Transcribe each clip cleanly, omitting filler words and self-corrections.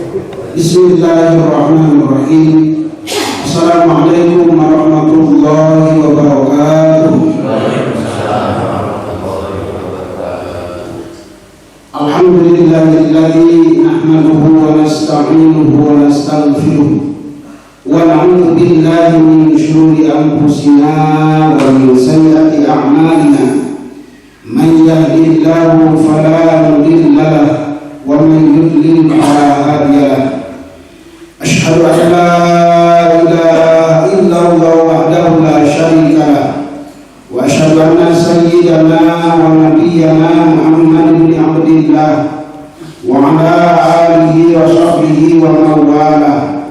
Bismillahirrahmanirrahim. Assalamualaikum warahmatullahi wabarakatuh. Alhamdulillahilladzi nahmaduhu wa nasta'inuhu wa nastaghfiruh wa na'udzu billahi min shururi anfusina wa min sayyiati a'malina. Man yahdihillahu fala mudilla lahu wa man yudlil fala hadiya lahu. Asyhadu an la ilaha illallah wahdahu la syarika lahu wa asyhadu anna sayyidana wa nabiyyana Muhammad bin Abdillah wa ala alihi wa sahbihi wa man walah.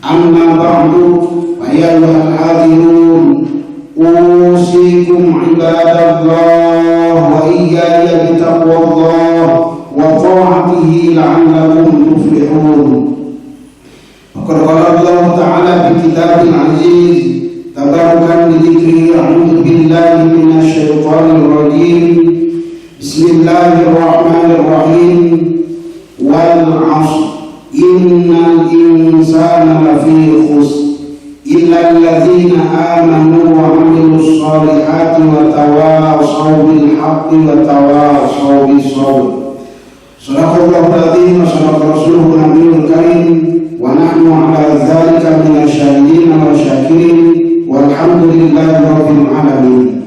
Amma ba'du, fa ya ayyuhal hadirin usikum ibadallah wa iyaya bitaqwallah wa ta'atihi la'allakum tuflihun. Qala Allah Ta'ala fi kitabil aziz tabarukan bi dzikri a'udzu billahi minasy syaithanir rajim. Bismillahirrahmanirrahim. Wal 'ashr innal insana lafi khusr illa alladzina amanu wa 'amilus shalihati wa tawashaw bil haqqi wa tawashaw bis sabr. Shadaqallahul azim wa shadaqa rasuluhu nabiyul karim wa nahnu ala dzalika minasyahidin wa syakirin walhamdulillahi rabbil alamin.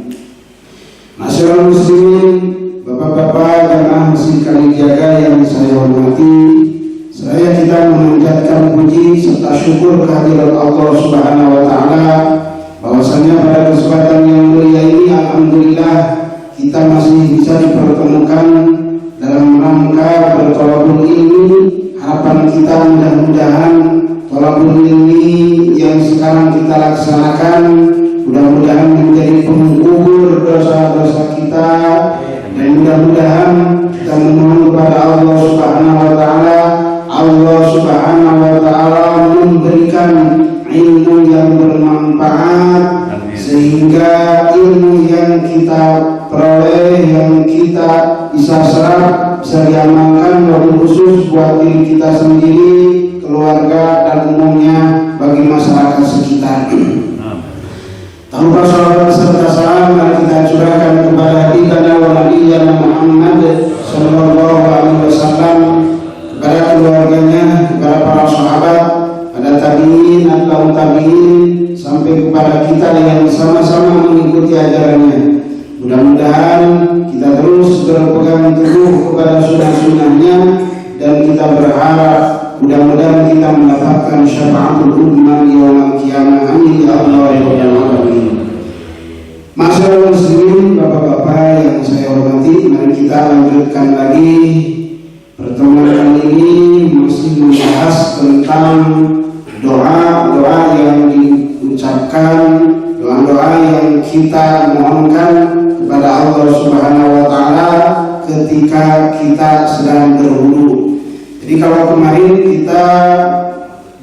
Masyaallah muslimin, bapak-bapak jamaah masjid Kalijaga yang saya hormati, saya kita memanjatkan puji serta syukur kehadirat Allah Subhanahu wa taala bahwasanya pada kesempatan yang mulia ini alhamdulillah kita masih bisa dipertemukan dalam rangka bertolabul ilmi. Harapan kita mudah-mudahan tolabul ilmi yang sekarang kita laksanakan mudah-mudahan menjadi penggugur dosa-dosa kita, dan mudah-mudahan kita memohon kepada Allah Subhanahu wa taala, Allah Subhanahu wa taala memberikan ilmu yang bermanfaat sehingga ilmu yang kita peroleh, yang kita bisa serap, bisa diamalkan wabil khusus buat diri kita sendiri, keluarga, dan umumnya bagi masyarakat sekitar. Tanpa salawat serta salam mari kita curahkan kepada Nabi wa Nabiyyana Muhammad sallallahu alaihi wasallam, kepada keluarganya, kepada para sahabat, pada tabi'in atau tabi'in, sampai kepada kita yang sama-sama mengikuti ajarannya. Mudah-mudahan kita terus berpegang teguh kepada sunnah-sunnahnya, dan kita berharap mudah-mudahan kita mendapatkan syafaatul ummah yaumil qiyamah. Amin ya Allah ya rabbal alamin. Masyaallah muslimin, bapak-bapak yang saya hormati, mari kita lanjutkan lagi pertemuan kali ini masih membahas tentang doa-doa yang diucapkan, doa-doa yang kita mohonkan kepada Allah Subhanahu wa taala ketika kita sedang berwudu. Jadi kalau kemarin kita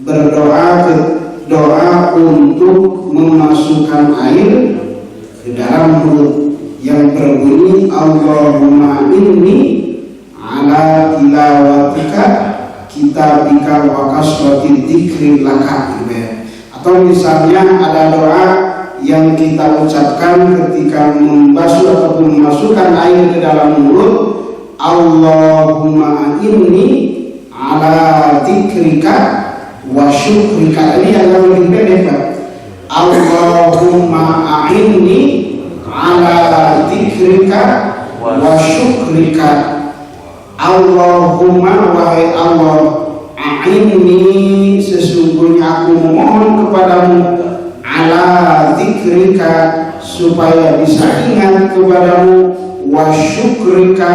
berdoa doa untuk memasukkan air ke dalam mulut yang berbunyi Allahumma inni ala tilawatika kitabika wa kasrati dzikri laka, atau misalnya ada doa yang kita ucapkan ketika membasuh ataupun memasukkan air ke dalam mulut, Allahumma inni ala dzikrika wa syukrika. Ini yang lebih pendek, Pak. Allahumma a'inni ala dzikrika wa syukrika. Allahumma, wahai Allah, a'inni, sesungguhnya aku memohon kepadamu, ala dzikrika, supaya bisa ingat kepadamu, wa syukrika,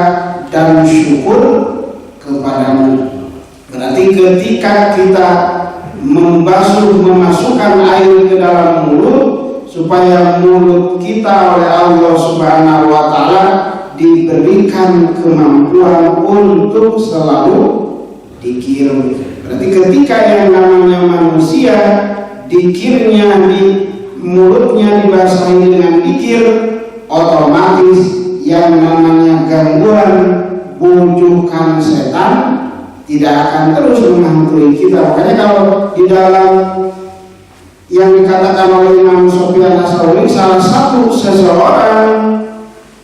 dan syukur kepadamu. Berarti ketika kita memasukkan air ke dalam mulut, supaya mulut kita oleh Allah Subhanahu wa taala diberikan kemampuan untuk selalu dikir. Berarti ketika yang namanya manusia dikirnya di mulutnya dibasahi dengan dikir, otomatis yang namanya gangguan bujukan setan tidak akan terus menghantui kita. Makanya kalau di dalam yang dikatakan oleh Imam Sufyan Ats-Tsauri, salah satu seseorang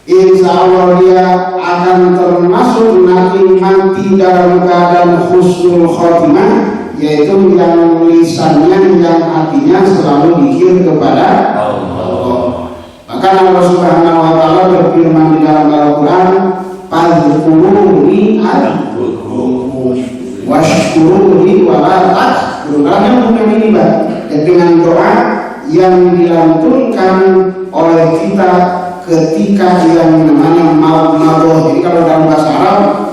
insya Allah dia akan termasuk nanti mati dalam keadaan husnul khotimah, yaitu yang lisannya, yang hatinya selalu zikir kepada Allah. Maka Allah Subhanahu wa taala berfirman di dalam Al-Qur'an, "Fadhkuruni adzkurkum washkuruni wa la takfurun." Bukan ini, Mbak. Dengan doa yang dilantunkan oleh kita ketika yang namanya madmadah. Jadi kalau dalam bahasa Arab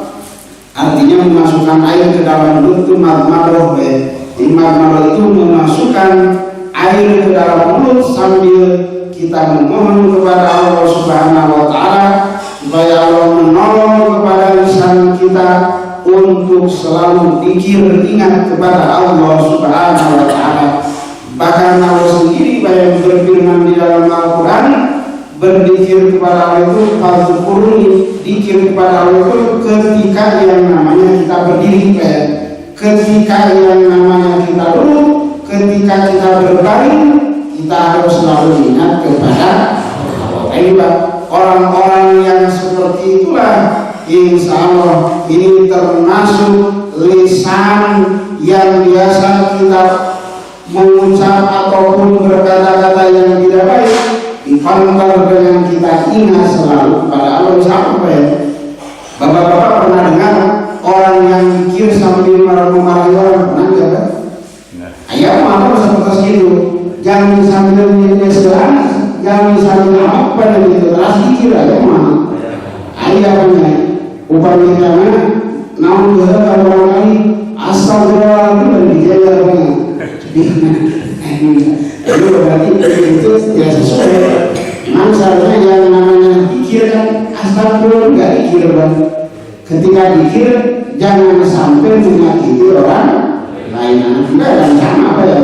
artinya memasukkan air ke dalam mulut itu madmadah. Jadi madmadah itu memasukkan air ke dalam mulut sambil kita memohon kepada Allah Subhanahu wa taala supaya Allah menolong kepada lisan kita untuk selalu zikir, ingat kepada Allah Subhanahu wa taala. Bahkan Allah sendiri yang berfirman di dalam Al-Quran, berzikir kepada Allah itu fadzkuruni, zikir kepada Allah itu ketika yang namanya kita berdiri, ketika yang namanya kita duduk, ketika kita berbaring, kita harus selalu ingat kepada Allah. Ini orang-orang yang seperti itulah insya Allah ini termasuk lisan yang biasa kita mengucap ataupun berkata-kata yang tidak baik dipanggil dengan kita ingat selalu kepada Allah. Sampai bapak-bapak pernah dengar orang yang zikir sambil marah-marahi orang, pernah enggak? Ayah apa seperti itu, jangan sambil menyesalan, jangan sambil apa dan itu terus zikir aja mah. Ayah punya upamanya namun kalau orang lain asal orang itu dijaya punya. Itu berarti itu tidak sesuai. Memang seharusnya yang namanya zikir kan astagfirullah, nggak zikir bang. Ketika zikir jangan sampai menyakiti orang lain. Enggak dan sama apa ya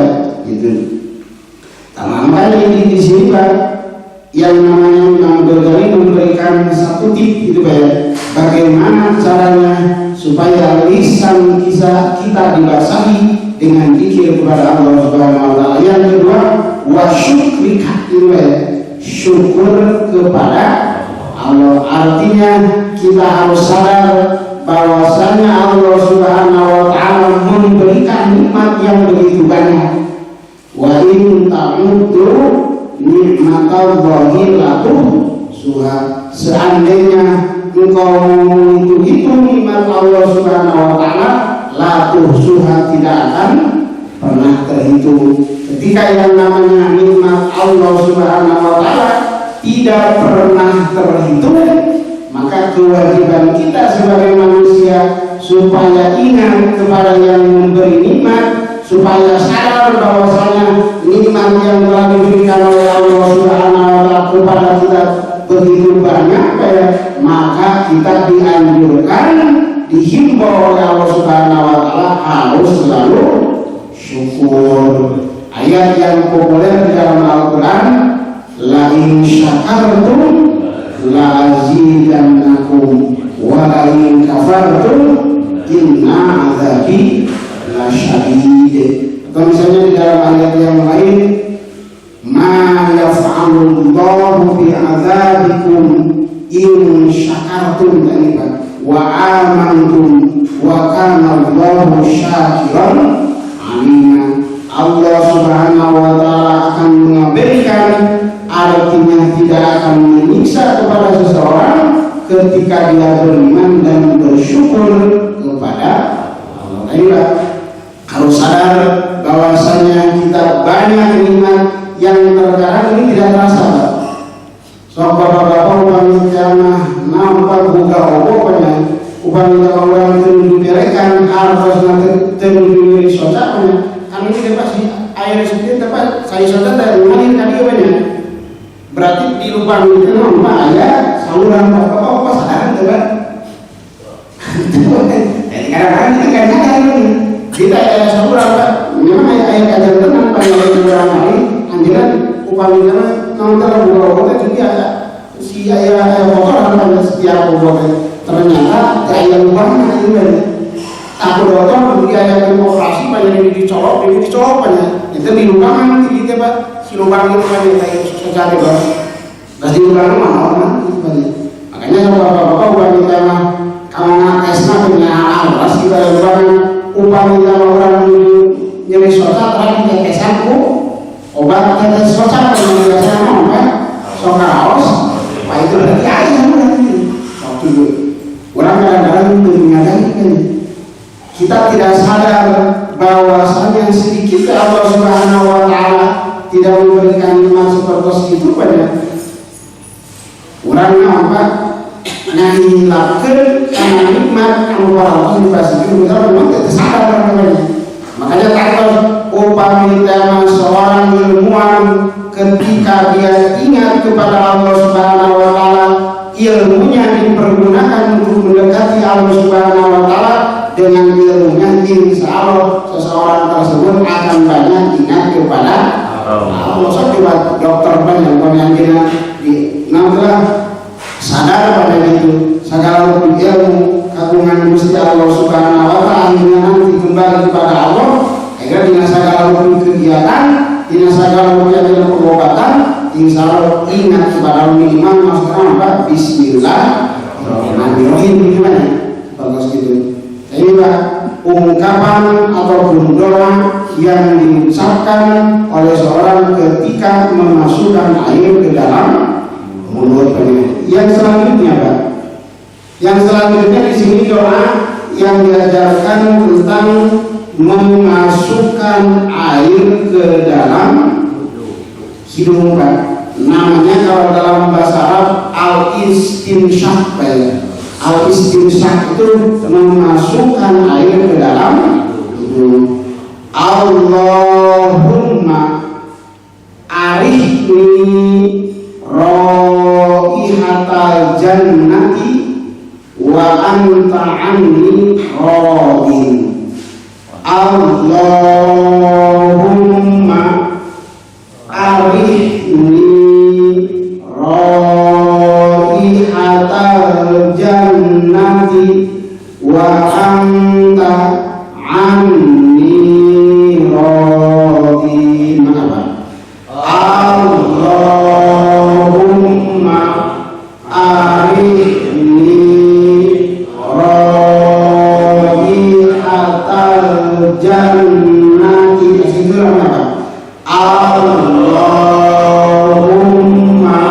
gitu. Makanya ini di sini Pak, yang namanya Imam Ghazali memberikan satu tip gitu Pak ya. Bagaimana caranya supaya lisan kita dibasahi dengan zikir kepada Allah Subhanahu wa taala. Yang kedua, wasyukrika, syukur kepada Allah. Artinya kita harus sadar bahwasanya Allah Subhanahu wa taala memberikan nikmat yang begitu banyak. Wa in ta'uddu ni'matallahi la tuhsuha. Seandainya engkau menghitung nikmat Allah Subhanahu wa taala, la tuhsuha, tidak akan pernah terhitung. Ketika yang namanya nikmat Allah Subhanahu wa taala tidak pernah terhitung, maka kewajiban kita sebagai manusia supaya ingat kepada yang memberi nikmat, supaya sadar bahwasanya nikmat yang telah diberikan oleh Allah Subhanahu wa taala kepada kita begitu banyak, maka kita dianjurkan, dihimbau oleh Allah Subhanahu wa taala harus selalu syukur. Ayat yang populer di dalam Al-Qur'an, la in syakartum la azidannakum wa la in kafartum inna azabi lasyadid. Atau misalnya di dalam ayat yang lain, ma yaf'alullahu bi azabikum in syakartum wa amantum wa kana Allahu syakiran alima. Allah Subhanahu wa taala akan mengabaikan, artinya tidak akan menyiksa kepada seseorang ketika dia beriman dan bersyukur kepada Allah. Inilah harus sadar bahwasanya kita banyak nikmat yang terkadang ini tidak terasa. So bapak-bapak upamanya nampak buka pokoknya upamanya orang itu diberikan harus nanti terjadi sosaknya. Kami ini dapat air sedikit dapat saya soda dari mana tadi banyak. Berarti di lubang itu nampak ada saluran bapak-bapak sadar tidak? Jadi kadang-kadang kita kadang-kadang kita ada saluran Pak. Memang air kajian tenang pada beberapa hari anjuran upamanya nonton buka-buka juga si ayah kotor pada setiap buka. Ternyata gaya lubangnya itu Satu dokter biaya operasi banyak yang dicolok banyak. Itu di lubangan kita Pak, si lubang itu kan yang kayak secara itu. Terus di lubangan mana orang itu banyak. Makanya kalau bapak-bapak uang kita mah kalau nggak kesna punya alas kita lubangan upah kita orang nyeri sosa terus kita kesanku obat kita sosa kalau biasanya obat sokaos, pak itu berarti aja berarti waktu itu orang kadang-kadang itu menyadari kan. Kita tidak sadar bahwasanya sedikit Allah Subhanahu wa taala tidak memberikan nikmat seperti itu pada orangnya apa ngahilapkeun kana nikmat anu Allah dibasikeun kita memang tidak sadar namanya. Makanya takut upami tema seorang ilmuwan ketika dia ingat kepada Allah Subhanahu wa taala, ilmunya dipergunakan untuk mendekati Allah Subhanahu wa taala, dengan ilmunya insya Allah seseorang tersebut akan banyak ingat kepada Allah. So coba dokter banyak yang kita nampak sadar pada itu segala ilmu kagungan Gusti Allah Subhanahu wa taala nanti kembali kepada Allah agar dengan segala kegiatan dengan segala kegiatan pengobatan insya Allah ingat kepada minimal maksudnya apa Bismillahirrahmanirrahim gimana bagus gitu. Inilah ungkapan ataupun doa yang diucapkan oleh seorang ketika memasukkan air ke dalam mulutnya. Yang selanjutnya, Pak. Yang selanjutnya di sini doa yang diajarkan tentang memasukkan air ke dalam hidung, Pak. Namanya kalau dalam bahasa Arab al-istinsyaq, Pak. Al-istinsyaq itu memasukkan air ke dalam hidung. Allahumma arihni raihatal jannati wa anta anni radin. Allahumma arihni raihatal jannati wa anta anni radin. Allahumma arihni raihatal jannati. Allahumma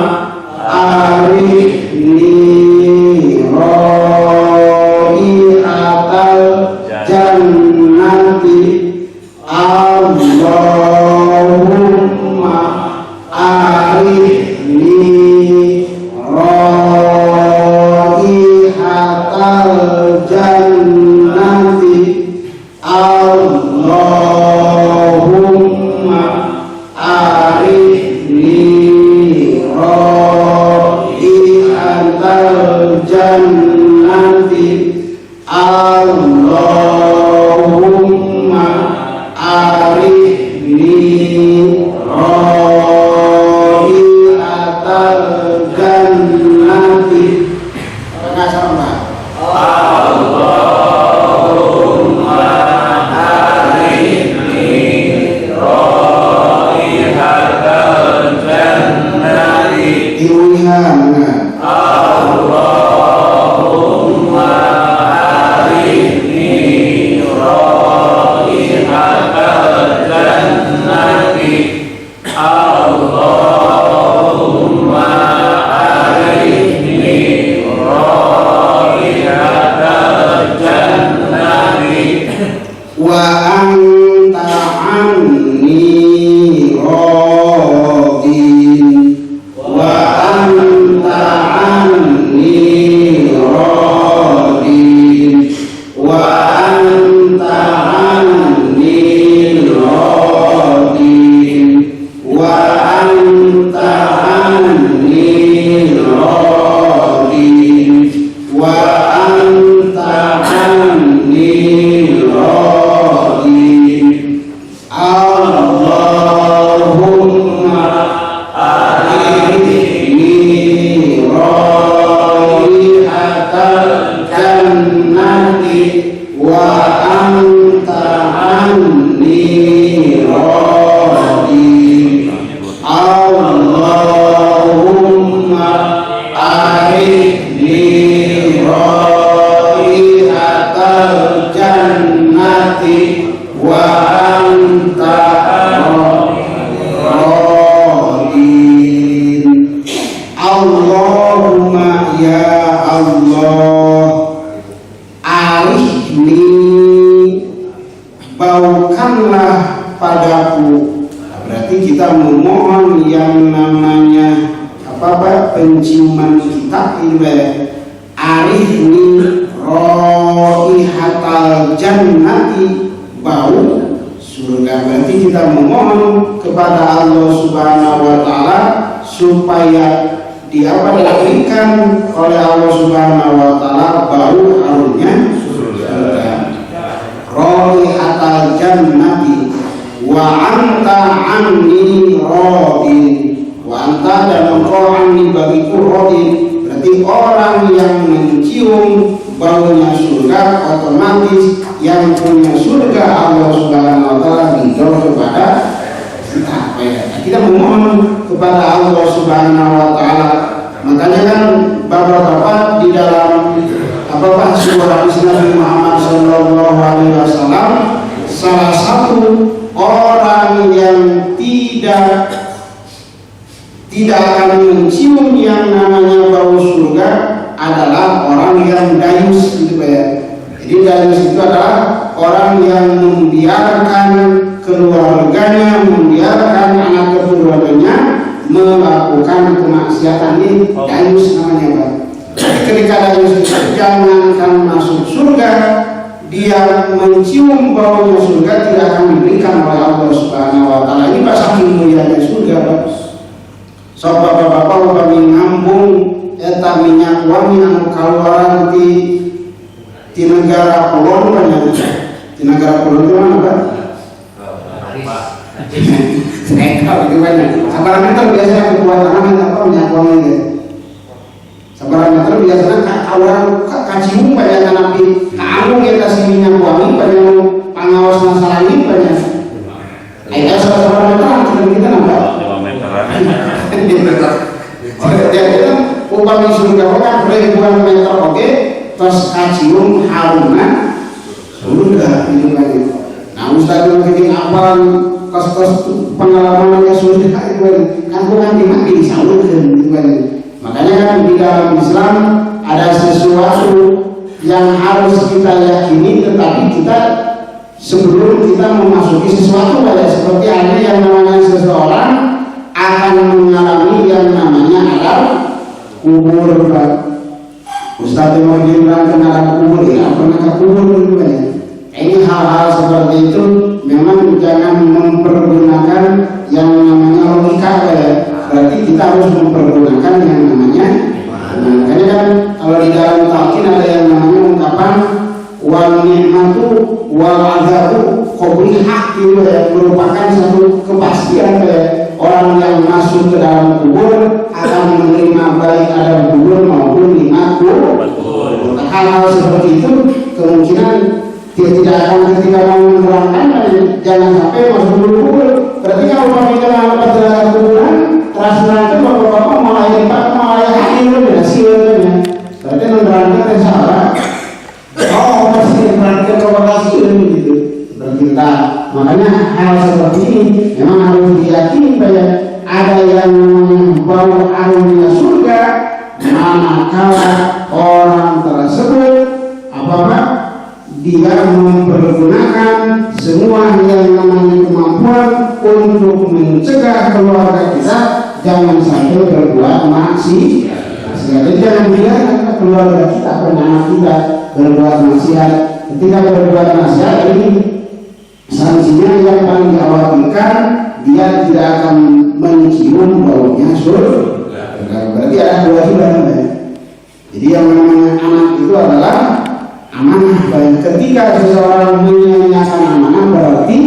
arihni raihatal jannati. Allahumma arihni raihatal jannati. Allahumma arihni raihatal jannati. Allahumma jannati wa anta radin. Allahumma ya Allah, arihni, baukanlah padaku. Berarti kita memohon yang namanya penciuman kita ini. Arihni raihatal jannati, bau surga. Berarti kita memohon kepada Allah Subhanahu wa taala supaya diberikan oleh Allah Subhanahu wa taala bau harumnya surga. Raihatal jannati wa anta anni radin, wa anta dan engkau anni bagiku radin. Berarti orang yang mencium baunya surga otomatis yang punya surga Allah Subhanahu wa taala ridho kepada kita. Kita memohon kepada Allah Subhanahu wa taala. Makanya kan bapak-bapak di dalam sebuah hadis Nabi Muhammad sallallahu alaihi wasallam, salah satu orang yang tidak akan mencium yang namanya bau surga adalah orang yang dayus, gitu ya. Jadi dayus itu adalah orang yang membiarkan keluarganya, membiarkan anak keturunannya melakukan kemaksiatan. Ini dayus namanya, Pak. Ketika dayus itu jangankan masuk surga, dia mencium baunya surga tidak akan diberikan oleh Allah Subhanahu wa taala. Ini bahasa mulianya surga, Pak. So bapak-bapak upami ngambung eta minyak wangi anu kaluaran di negara Kulon banyak. Di negara Kulon itu mana, Pak? Sekal itu banyak. Sabaran meter biasanya kekuatan apa minyak wangi itu. Sabaran meter biasanya kaluaran kacium banyak nabi. Kaanggung kita si minyak wangi banyak pangawas masalah ini banyak. Ayo sabaran meter sudah kita nambah. 5 meteran. Jadi upami surga kan ribuan meter oke, terus kacium harumna surga itu kan. Nah Ustaz yang bikin apalan kos-kos pengalamannya surga itu kan bukan dimaki disalurkan itu kan. Makanya kan di dalam Islam ada sesuatu yang harus kita yakini, tetapi kita sebelum kita memasuki sesuatu seperti ada yang namanya seseorang akan mengalami yang namanya alam kubur, Pak. Ustaz mau bilang alam kubur, ya pernah ke kubur dulu ya. Ini hal-hal seperti itu memang jangan mempergunakan yang namanya logika ya. Berarti kita harus mempergunakan yang namanya. Makanya kan kalau di dalam talqin ada yang namanya ungkapan wal ni'matu wal adzabu qabliha, itu ya, merupakan satu kepastian ya. Orang yang masuk ke dalam kubur akan menerima baik ada kubur maupun nikmat kubur. Hal-hal seperti itu kemungkinan dia tidak akan ketika mau menerangkan, jangan sampai masuk kubur. Berarti kalau kami kenal perjalanan kuburan, terasa itu bapak-bapak mulai hadir dan hasilnya. Berarti menerangkan yang salah. Oh pasti menerangkan kepada gitu. Berkita. Makanya hal seperti ini memang harus diyakini bahwa ada yang membawa aromanya surga, manakala orang tersebut dia mempergunakan semua yang namanya kemampuan untuk mencegah keluarga kita jangan sampai berbuat maksiat. Jadi jangan biarkan keluarga kita, anak kita berbuat maksiat. Ketika berbuat maksiat ini sanksinya yang paling dikhawatirkan dia tidak akan mencium baunya surga. Berarti ada kewajiban. Jadi yang namanya anak itu adalah amanah. Ketika seseorang menyanyiakan amanah berarti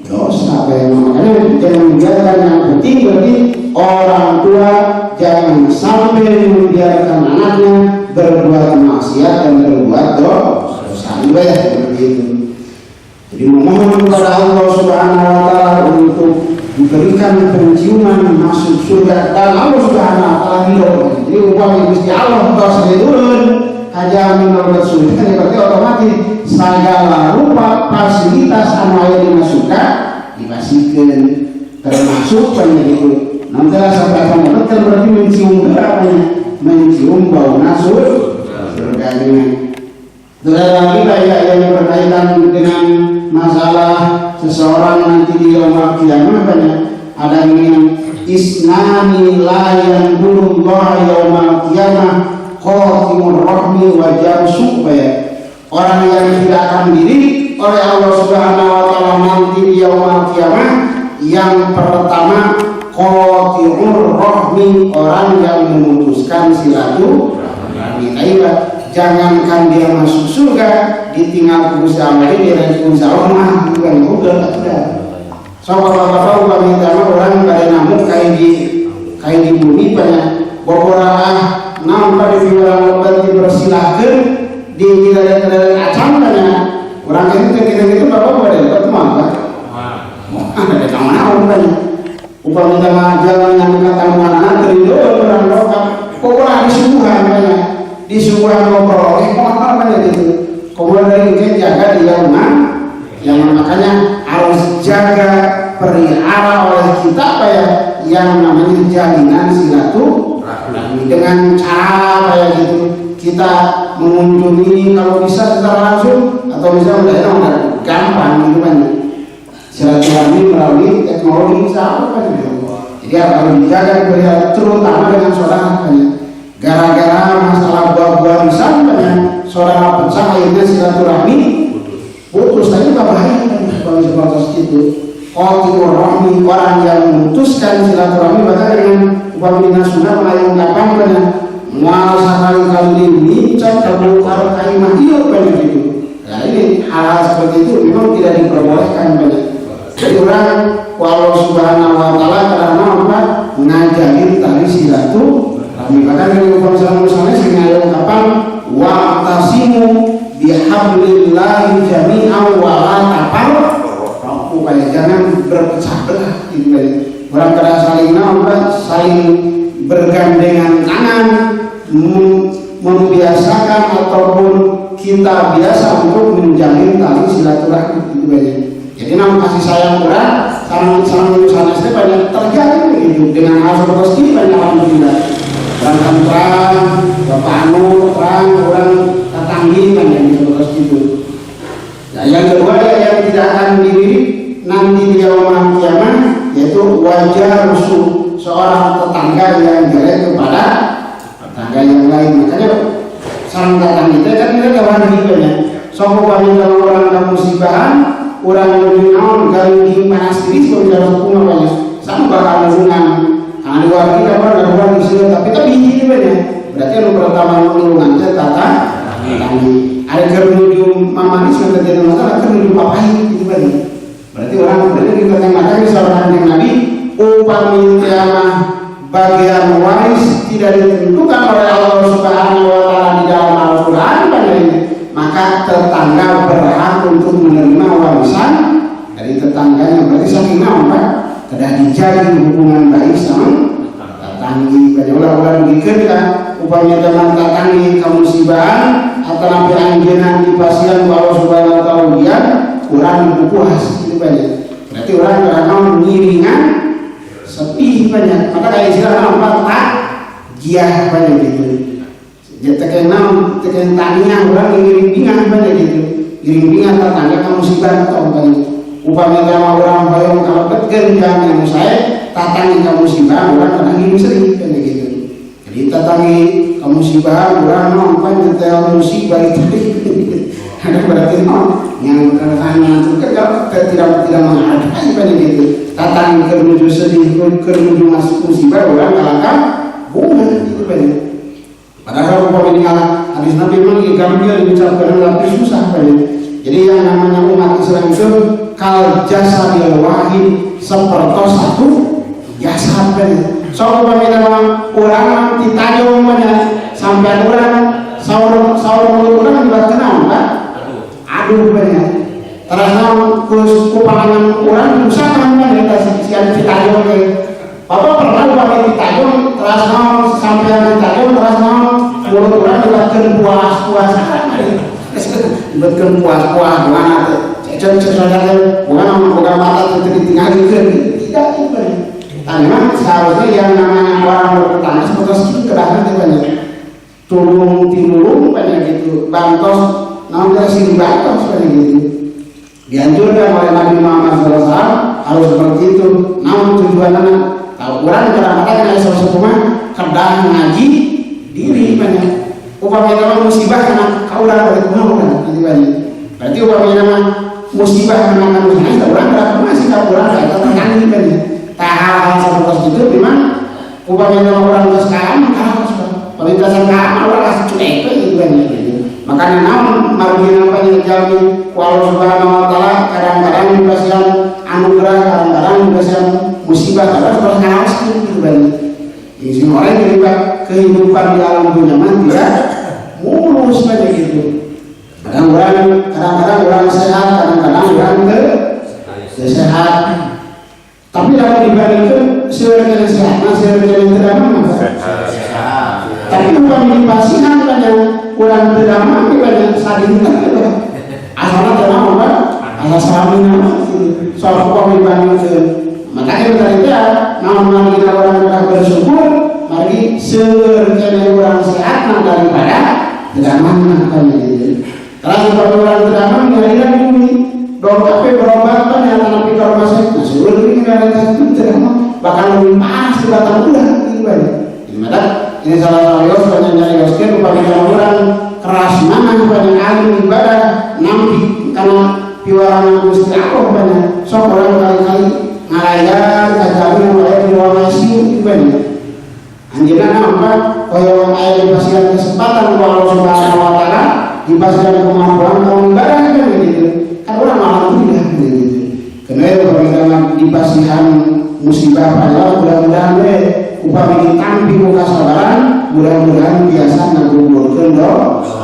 dosa. Makanya jangan membiarkan, yang penting berarti orang tua jangan sampai membiarkan anaknya berbuat maksiat dan berbuat dosa. Seperti itu. Jadi memohon kepada Allah Subhanahu wa taala untuk diberikan penciuman masuk surga, dan Allah Subhanahu wa taala hidup. Jadi umpamanya Gusti Allah tos turun aja menurut surga, berarti otomatis segala rupa fasilitas anu aya dina surga dipasikeun termasuk itu. Nanti sampai kamu betul berarti mencium mencium bau surga dengan. Lagi kayak yang berkaitan dengan masalah seseorang nanti di yaumul qiyamah banyak ada yang isnani la yanzurullah yaumul qiyamah qatimur rahmi wa jamsu orang yang tidak akan diri oleh Allah Subhanahu wa taala nanti di yaumul qiyamah. Yang pertama qati'ur rahmi, orang yang memutuskan silaturahmi. Jangankan dia masuk surga ditinggal Gusti Allah dia Gusti Allah bukan udah. So bapak-bapak kami tahu orang pada namun kayak di bumi banyak beberapa nampak di film lebat dipersilahkan di tidak acam banyak orang kita bapak pada dapat mana ada kawan awam banyak upah minta jalan yang kata mana terindo orang lokal pokoknya disuguhan banyak disuguhan ngobrol apa banyak gitu kemudian dari itu jaga di yang makanya harus jaga pelihara oleh kita apa ya yang namanya jalinan silaturahmi dengan cara kayak gitu kita mengunjungi kalau bisa secara langsung atau misalnya udah gampang gitu kan silaturahmi melalui teknologi bisa apa gitu. Jadi harus dijaga pelihara terutama dengan saudara gara-gara masalah buah-buah misalnya saudara pecah akhirnya silaturahmi putus tadi bahaya kalau seperti itu. Qatimur rahmi, orang yang memutuskan silaturahmi bahkan dengan upamina sunnah melayangkan banyak mual sekali-kali dimincang terbuka kalimah hidup banyak itu. Nah ini hal seperti itu memang tidak diperbolehkan banyak. Jadi orang walau subhanahu wa ta'ala karena apa ngajarin tali silaturahmi bahkan dengan upamina sunnah sehingga kapan wa'tasimu bihablillahi jami'an wa la tafarraqu. Upaya jangan berpecah belah gitu kan. Orang kada saling bergandengan tangan membiasakan ataupun kita biasa untuk menjalin tali silaturahmi gitu kan. Jadi nama kasih sayang orang sama sana saya banyak terjadi begitu dengan hal seperti ini banyak alhamdulillah. Terang bapak anu terang orang tetanggi banyak seperti itu. Nah, yang kedua yang tidak akan diri nanti di yaumul qiyamah yaitu wajah rusuh seorang tetangga yang jelek kepada tetangga yang lain. Makanya sarang tetangga kita kan kita kawan gitu ya. Sopo kami kalau orang ada musibahan, orang lebih naon garing panas diri kalau tidak hukum apa sama bakal hubungan. Karena di luar kita ada orang di sini tapi ini banyak. Berarti yang pertama menurunkan tetangga ada kemudian mama ini sudah terjadi masalah kemudian papai itu banyak. Berarti orang berarti kita mengatakan seorang yang Nabi upami kiamah bagian waris tidak ditentukan oleh Allah Subhanahu wa taala di dalam Al-Qur'an maka tetangga berhak untuk menerima warisan dari tetangganya. Berarti saking Pak sudah dijaga hubungan baik sama tetanggi. Banyak orang bikin kan upami teman tetanggi kemusibahan atau nampil anjeunna di pasien Allah Subhanahu wa taala dia kurang puas. Berarti orang karena mengiringan sepi banyak maka kayak istilah apa giah banyak gitu jadi tekan taninya orang ngiring bingang banyak gitu ngiring bingang tetangga kamu musibah atau banyak upamanya sama orang bayang kalau ketgen yang saya tatangi kamu musibah orang kena ngiring sering banyak gitu jadi tatangi kamu musibah orang nampak nyetel musibah itu ada berarti yang karena itu kan tidak menghargai banyak gitu tatang kerujuk sedih kerujuk masuk musibah orang kalahkan bunga itu banyak padahal upamanya ngalah hadis Nabi memang gambir diucapkan tapi susah banyak. Jadi yang namanya umat Islam itu kal jasadil wahid seperti satu jasad banyak. So upamanya orang ditajam banyak sampai orang saur orang buat kenal kan aduh banyak terasa kupangan orang usahakan banyak sian ditajam Bapak pernah pakai ditajam terasa sampai ditajam terasa mulut orang dibuatkan puas-puasan dibuatkan puas-puas mana cecok-cecok bukan mata ditinggalkan tidak itu. Memang seharusnya yang namanya orang bertetangga seperti itu kedatangan banyak tulung timulung banyak gitu bantos namanya sini bantos banyak gitu dianjurkan oleh Nabi Muhammad SAW harus seperti itu. Namun tujuannya tahu kurang kadang-kadang ada sesuatu kedah ngaji diri banyak upamanya musibah karena kau udah berkumau kan itu banyak berarti upamanya musibah karena kamu senang kau udah masih kau udah kayak terkani banyak hal-hal seperti itu memang upamanya orang sekarang harus pemerintahan sekarang orang kasih cuek itu banyak gitu. Makanya namun margin apa yang jamin Allah Subhanahu wa taala kadang-kadang dikasih anugerah kadang-kadang dikasih musibah terus harus gitu banyak. Jadi semua orang terlibat kehidupan di alam dunia tidak mulus banyak gitu. Kadang-kadang orang sehat, kadang-kadang orang sehat. Tapi kalau dibandingkan seorang yang sehat, seorang yang tidak mampu. Tapi bukan dipasihan kan yang kurang tidak mampu kan yang saling tidak. Asalnya tidak mampu, asal saling mampu. Soal bukan dibandingkan. Makanya tadi dia, namun kita orang yang bersyukur, mari seorang yang kurang sehat daripada tidak mampu kan gitu. Kalau orang tidak mampu, nyarikan bumi. Dokter berobat kan yang tanam pikir rumah sakit, nah sebelum ini ada sakit tidak mau, bahkan lebih panas di batang udah gitu kan. Ini salah satu yos banyak nyari yosnya kepada orang keras mana banyak alim ibadah nampi karena piwaran Gusti Allah banyak. Sok orang kali-kali ngalayan kajarin mulai di ruang ICU gitu banyak. Anjirnya apa? Koyo ayat dipasihkan kesempatan Allah Subhanahu wa taala dipasihkan kemampuan kaum ibadah kan gitu. Orang alhamdulillah gitu. Karena kalau dipasihan musibah pada mudah-mudahan upami ditampi muka sabaran mudah-mudahan biasa ngagugurkeun dosa.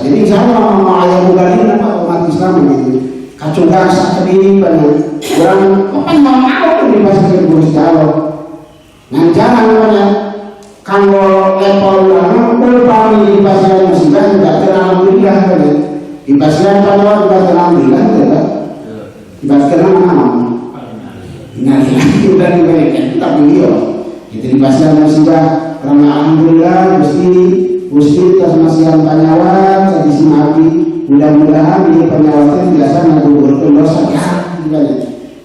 Jadi sama mau aya bulan ini apa umat Islam gitu. Kacunggang sakediri banyak. Orang apa mau dipasihan Gusti Allah. Ngan jangan banyak kanggo level ulama upami dipasihan musibah berarti alhamdulillah banyak. Dipasihan pada waktu alhamdulillah tidak dipasihan mana udah diberikan tapi dia itu dipasihan musibah karena alhamdulillah Gusti kasmasihan panyawat sadisi nabi mudah-mudahan di panyawatnya biasa ngagugurkeun dosa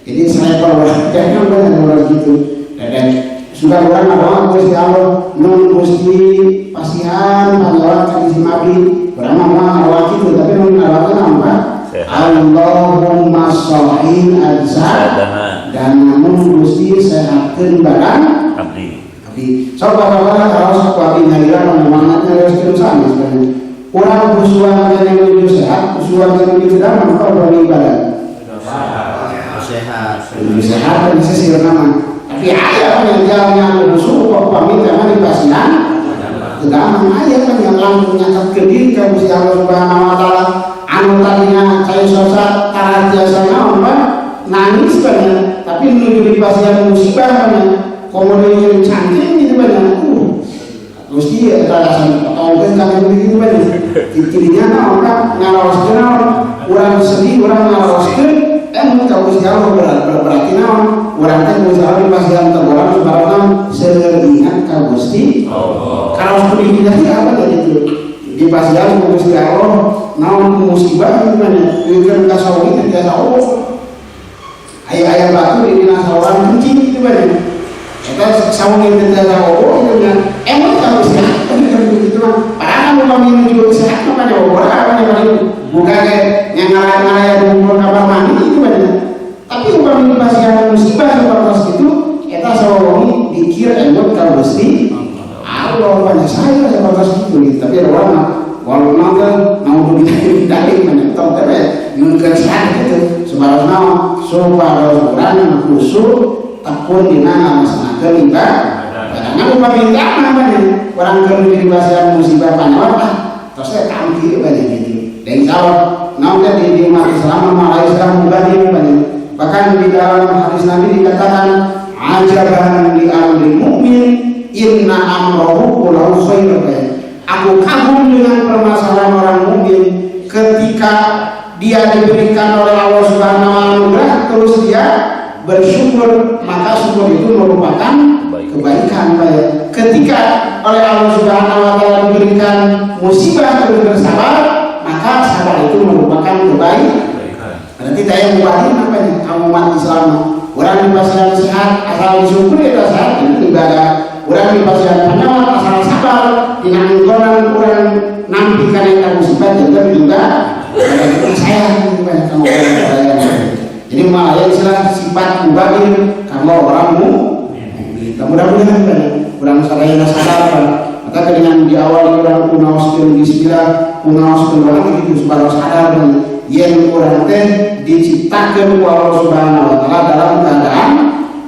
jadi saya perwakilan banyak orang gitu dan sudah orang apa Gusti Allah non Gusti pasihan panyawat sadisi nabi bernama awak itu tapi mengawakan apa? Allahumma sholli ajza dan namun Gusti sehatkeun badan abdi. So bapak-bapak kalau sakuati nyariran memangnya harus terusan sebenarnya. Orang usulan yang menuju sehat, usulan yang menuju sedang maka beribadah. Sehat dan bisa sih nama. Tapi ada yang jalannya musuh kok pamit karena dipasihan. Tidak aja kan yang langsung nyakat ke diri kan Gusti Allah Subhanahu wa taala anu tadinya saya sosok tarat biasanya apa nangis banyak tapi menuju di pasihan musibah banyak kemudian cantik gitu banyak Gusti rasa tongken kan begitu banyak cirinya orang ngarawaskeun orang sedih orang ngarawaskeun muka Gusti Allah berarti orang teh Gusti Allah di pasihan terborang sebarang seuringan ka Gusti kalau seperti ini apa jadi itu di pasihan Gusti Allah naon musibah gimana dengan kasawi tidak tahu ayat-ayat batu di nasawan kencing itu banyak kita sawi tidak tahu itu kan emang kalau sehat kan begitu mah padahal mau menuju sehat makanya orang itu bukan kayak yang ngalah-ngalah ngumpul kamar mandi itu banyak tapi umpama di pasihan musibah seperti itu kita sawi pikir emang kalau Gusti Allah banyak saya seperti itu tapi ada orang walau naga mau begitu dari mana tahu tapi mungkin sehat itu sebenarnya supaya orang khusus takut dina masalah ibadah karena pemerintah namanya orang kerja di pasar musibah panjang terus saya tampil banyak gitu dan kalau naga di umat Islam malah Islam bukan banyak bahkan di dalam hadis Nabi dikatakan ajaban di amri mukmin inna amrohu kullahu khair. Aku kagum dengan permasalahan orang mukmin ketika dia diberikan oleh Allah Subhanahu wa Ta'ala terus dia bersyukur, maka syukur itu merupakan kebaikan. Ketika oleh Allah Subhanahu wa Ta'ala diberikan musibah terus bersabar, maka sabar itu merupakan kebaikan. Berarti saya mubahir apa nih? Kamu umat Islam, orang di pasien sehat asal disyukuri itu sehat itu ibadah. Orang di pasien penyawat asal sabar, dinangin orang nampi karena musibah itu juga saya kamu jadi malah yang istilah sifat mubahir kamu orangmu. Mudah-mudahan kurang sadar sadar. Maka dengan di awal orang punaoskeun bismillah, punaoskeun orang itu sebagai sadar yang orang teh diciptakan oleh Allah Subhanahu wa Ta'ala dalam keadaan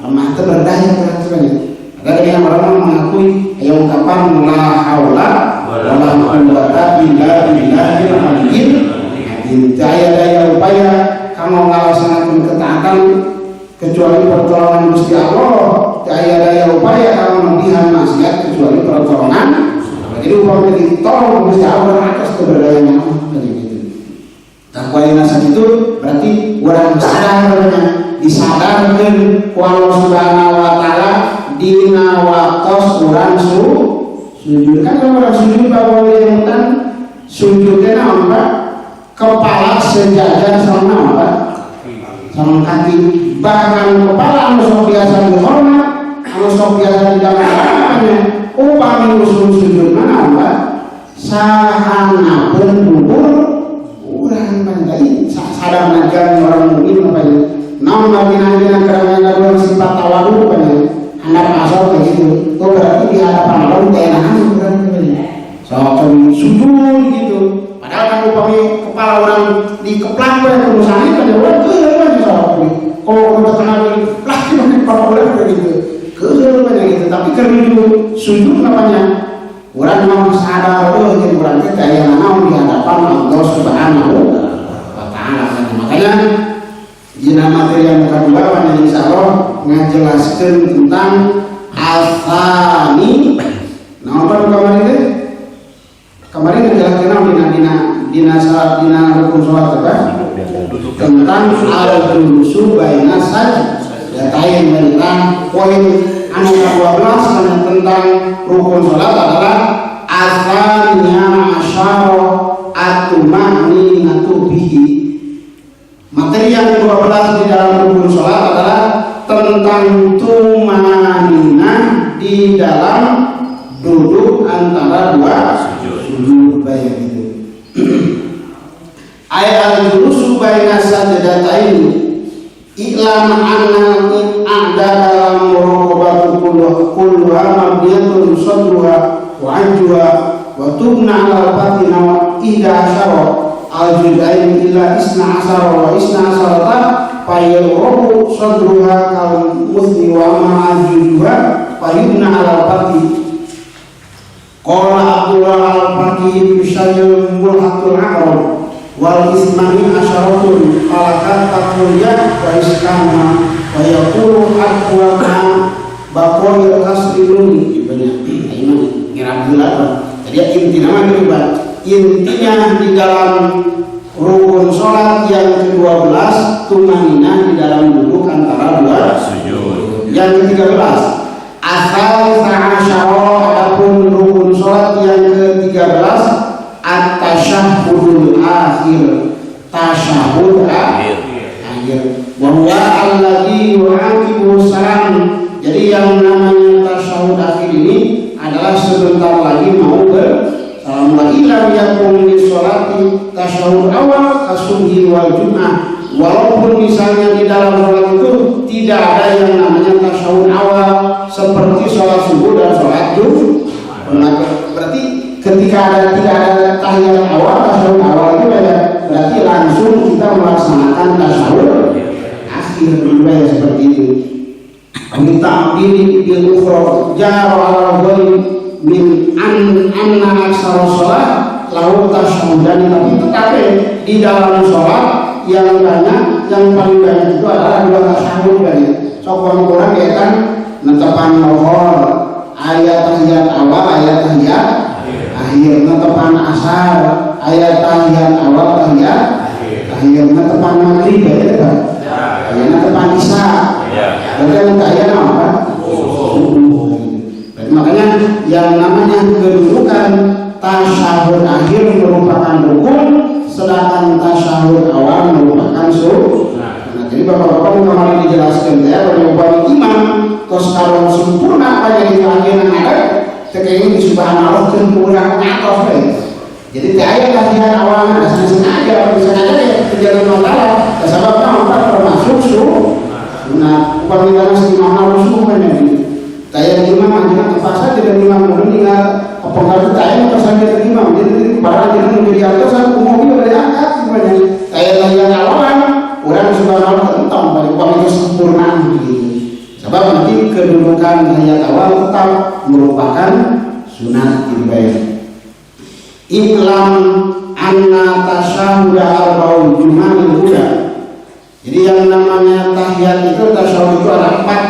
lemah berdaya berarti. Maka dengan orang mengakui yang ungkapan la haula wala quwwata illa billahil aliyyil azim. Daya upaya kamu melaksanakan ketaatan kecuali pertolongan Gusti Allah. Daya upaya kamu melihat maksiat kecuali pertolongan. Jadi upaya ditolong Gusti Allah atas keberdayaannya Allah begitu. Takwa nasab itu berarti orang sadarnya disadarkan ku Allah Subhanahu wa Ta'ala dina waktos orang sujud. Kan kalau orang sujud bahwa dia hutan sujudnya apa? Kepala sejajar sama apa? Sama kaki. Bahkan kepala anu sok biasa dihormat, anu sok biasa didalamnya upami usul sujud mana apa? Sahana pun bubur orang pandai sadar najan orang mukmin apa ya? Namun bina kerana ada sifat tawadu apa ya? Anak asal begitu. Itu berarti di hadapan Allah enakan berarti. Soal sujud gitu. Padahal kan upami kepala orang dikeplak oleh perusahaan kan ya orang keren soal kalau kita kenal lagi mungkin kepala orang begitu keren gitu. Tapi karena itu sujud namanya orang mau sadar jadi orang kita yang mau di hadapan Allah Subhanahu wa Ta'ala. Makanya jina materi yang kedua pada insya Allah ngajelaskan tentang asani. Nah apa kemarin ngejelaskan dina rukun sholat tentang al-julusu baina sajdatain tentang poin anu 12 tentang rukun sholat adalah asaninya asyara at-tumaninatu bihi. Materi yang 12 di dalam rukun sholat adalah tentang tumanina di dalam duduk antara dua sujud baik itu. Ayat al-julusu baina sajdatain iklan anna ada dalam muraqabatu kulluha mabniyatun sadruha wa anjuha wa tubna ala fatina wa ida asyara al-judain ila isna asara wa isna asarata fayuraqu sadruha kal musni wa ma'ajuha fayubna ala fati. Qala Abdullah al-Faqih bisyayil mulhatul a'rab wal ismani asyaratun qalakat taquliyah wa iskama wa yaqulu aqwama baqoil asriluni jadi intinya di dalam rukun sholat yang ke-12 tumanina di dalam duduk antara dua sujud. Yang ke-13 asal ta'asyara adapun rukun sholat yang ke-13 at-tasyahhudul akhir tasyahud akhir wa huwa alladhi yu'aqibu salam. Jadi yang namanya tasyahud akhir ini adalah sebentar lagi mau bersalam. Wa illa yakun li sholati tasyahud awal kasubhi wal jum'ah. Walaupun misalnya di dalam sholat itu tidak ada yang namanya tasyahud awal seperti sholat subuh dan sholat Jumat. Berarti ketika tidak ada tahiyat awal, tasyahud awal itu berarti langsung kita melaksanakan tasyahud akhir juga seperti itu. Kita pilih bil ukhra jara ala ghairi min anna aksara sholat lahu tasyahudan. Tapi tetap di dalam sholat yang banyak, yang paling banyak itu adalah dua tasyahud banyak. Sokon orang ya kan netepan lohor, ayat tahiyat awal, ayat tahiyat akhir, netepan asar, ayat tahiyat awal tahiyatnya tepan maghrib ya Pak. Tahiyatnya tepan isya. Berarti yang tahiyat apa? Makanya yang namanya kedudukan tasyahud akhir merupakan rukun, sedangkan tasyahud awal merupakan sunnah. Nah, jadi bapak-bapak kemarin dijelaskan ya bahwa imam tos kalau sempurna apa yang diakhirkan ada tekengin subhanallah sempurna ngatos ya. Jadi ayat tahiyat awal ada sengaja ya terjadi masalah. Sebabnya apa termasuk sunnah. Upamanya subhanallah sunnah ini. Tayang imam akhirnya terpaksa tidak imam meninggal pengaruh tayang terpaksa tidak imam jadi barang jadi menjadi atas mobil dari angkat sebenarnya tayang awalan orang subhanallah tentang pada upamanya sempurna begitu. Sebab nanti kedudukan tahiyat awal tetap merupakan sunat ibadah. Iklam anna tasyahud arba'u jumal huda. Jadi yang namanya tahiyat itu tasyahud itu ada 4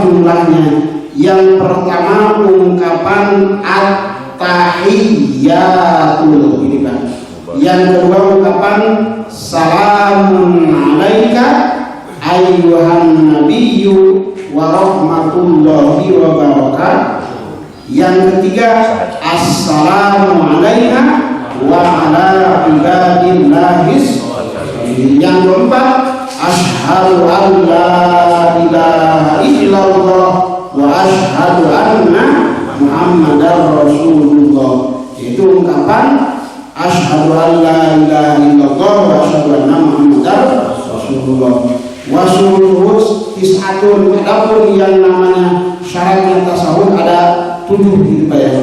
jumlahnya. Yang pertama ungkapan at-tahiyyatul ini kan. Yang kedua ungkapan salamun alaika ayyuhan nabiyyu wa rahmatullahi wa barakatuh. Yang ketiga assalamu alaina wa ala ibadillahis. Yang keempat asyhadu an la ilaha illallah wa asyhadu anna muhammadar rasulullah. Itu ungkapan asyhadu an la ilaha illallah wa asyhadu anna muhammadar rasulullah. Wa syuruhus tis'atun. Adapun yang namanya syaratnya tasawuf ada 7 gitu Pak ya.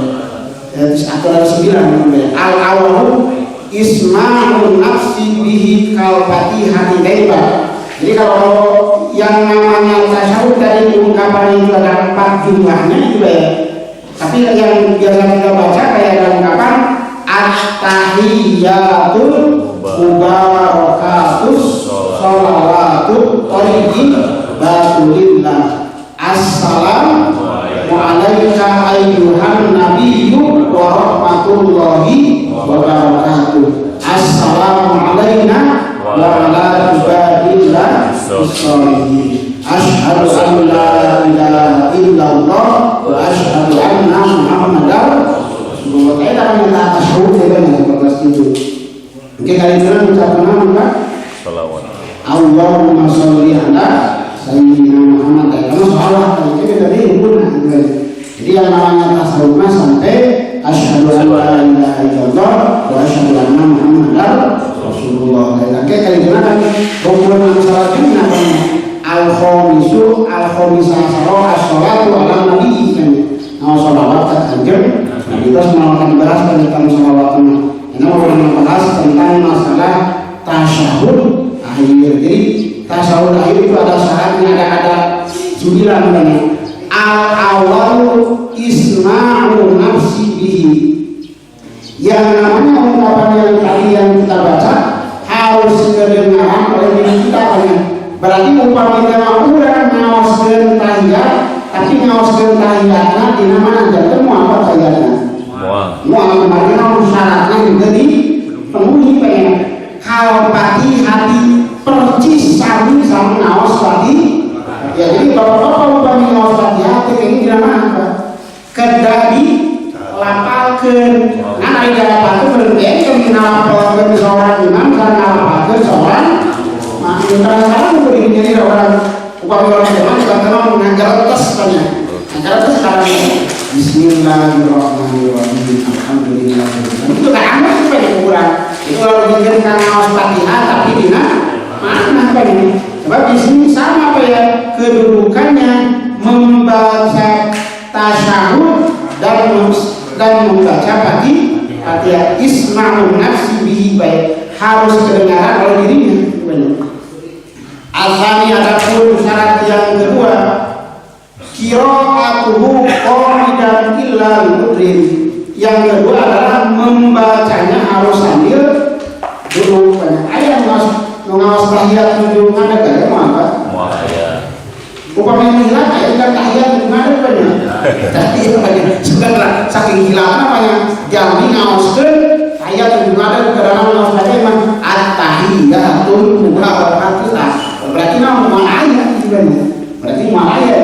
Tis'atun ada 9 gitu ya. Al-awwalu isma'un nafsi bihi kal fatihati daiba. Jadi kalau yang namanya tasawuf dari ungkapan itu ada 4 jumlahnya juga ya. Tapi yang biasa kita baca kayak ungkapan at-tahiyyatul mubarakatus sholawatut thayyibatulillah. Assalamu alayka ayyuhan nabiyyu wa rahmatullahi wa barakatuh. Assalamu alayna wa ala ibadillah as-sholihin. Asyhadu an la ilaha illallah wa asyhadu anna muhammadar rasulullah. Kita akan minta tasyahud ya kan kelas 7. Oke, kali ini ucapan apa? Shalawat. Allahumma sholli ala sayyidina Muhammad. Karena salah itu tadi hukumnya. Jadi yang namanya tasawuf sampai asyhadu an la ilaha illallah wa asyhadu anna muhammadar rasulullah. Oke, kali ini kan rukun salat ini namanya al-khamisu al-khamisah as-shalatu ala nabi kan. Nah, shalawat kanjeng Nabi terus melakukan bahas tentang shalawatnya. Ini mau membahas tentang masalah tasyahud akhir. Jadi tasyahud akhir itu ada syaratnya, ada 9 banyak. Al-awwalu isma'u nafsi bihi. Yang namanya ungkapan yang tadi yang kita baca harus kedengaran oleh diri kita banyak. Berarti umpamanya orang ngaoskeun tahiyat tapi ngaoskeun tahiyatna dina mana jadi mau apa tahiyatna? Mau kemarin harus syaratnya juga dipenuhi pengen. Kalau pati hati percis sami sama ngaos tadi. Ya jadi bapak-bapak umpamanya ngaos tahiyat kayak dina mana? Kedadi lapalkeun. Nah ari lapalkeun berarti kan nalapalkeun seorang imam kan nalapalkeun seorang kadang-kadang begini jadi orang orang zaman kadang-kadang mengajar atas banyak mengajar atas sekarang Bismillahirrahmanirrahim alhamdulillah itu kan amat supaya kurang itu kalau bikin kanal Fatihah tapi dina mana apa ini sebab di sini sama apa ya kedudukannya membaca tasyahud dan membaca Fatihah isma'un nafsi bihi baik harus kedengaran oleh dirinya. Al-thani adapun syarat yang kedua qira'atuhu qaidan illa al-mudrin. Yang kedua adalah membacanya harus sambil duduk. Ayat ngawas tahiyat duduk ada gak mau apa? Upamanya hilang ayat kan tahiyat duduk ada banyak. Tahiyat banyak. Sudah saking hilang apa yang jami ngawaskeun ayat juga ada ke dalam al-Fatihah mah at-tahiyatul ula wal akhirah. Berarti nama ayat gitu kan. Berarti ayat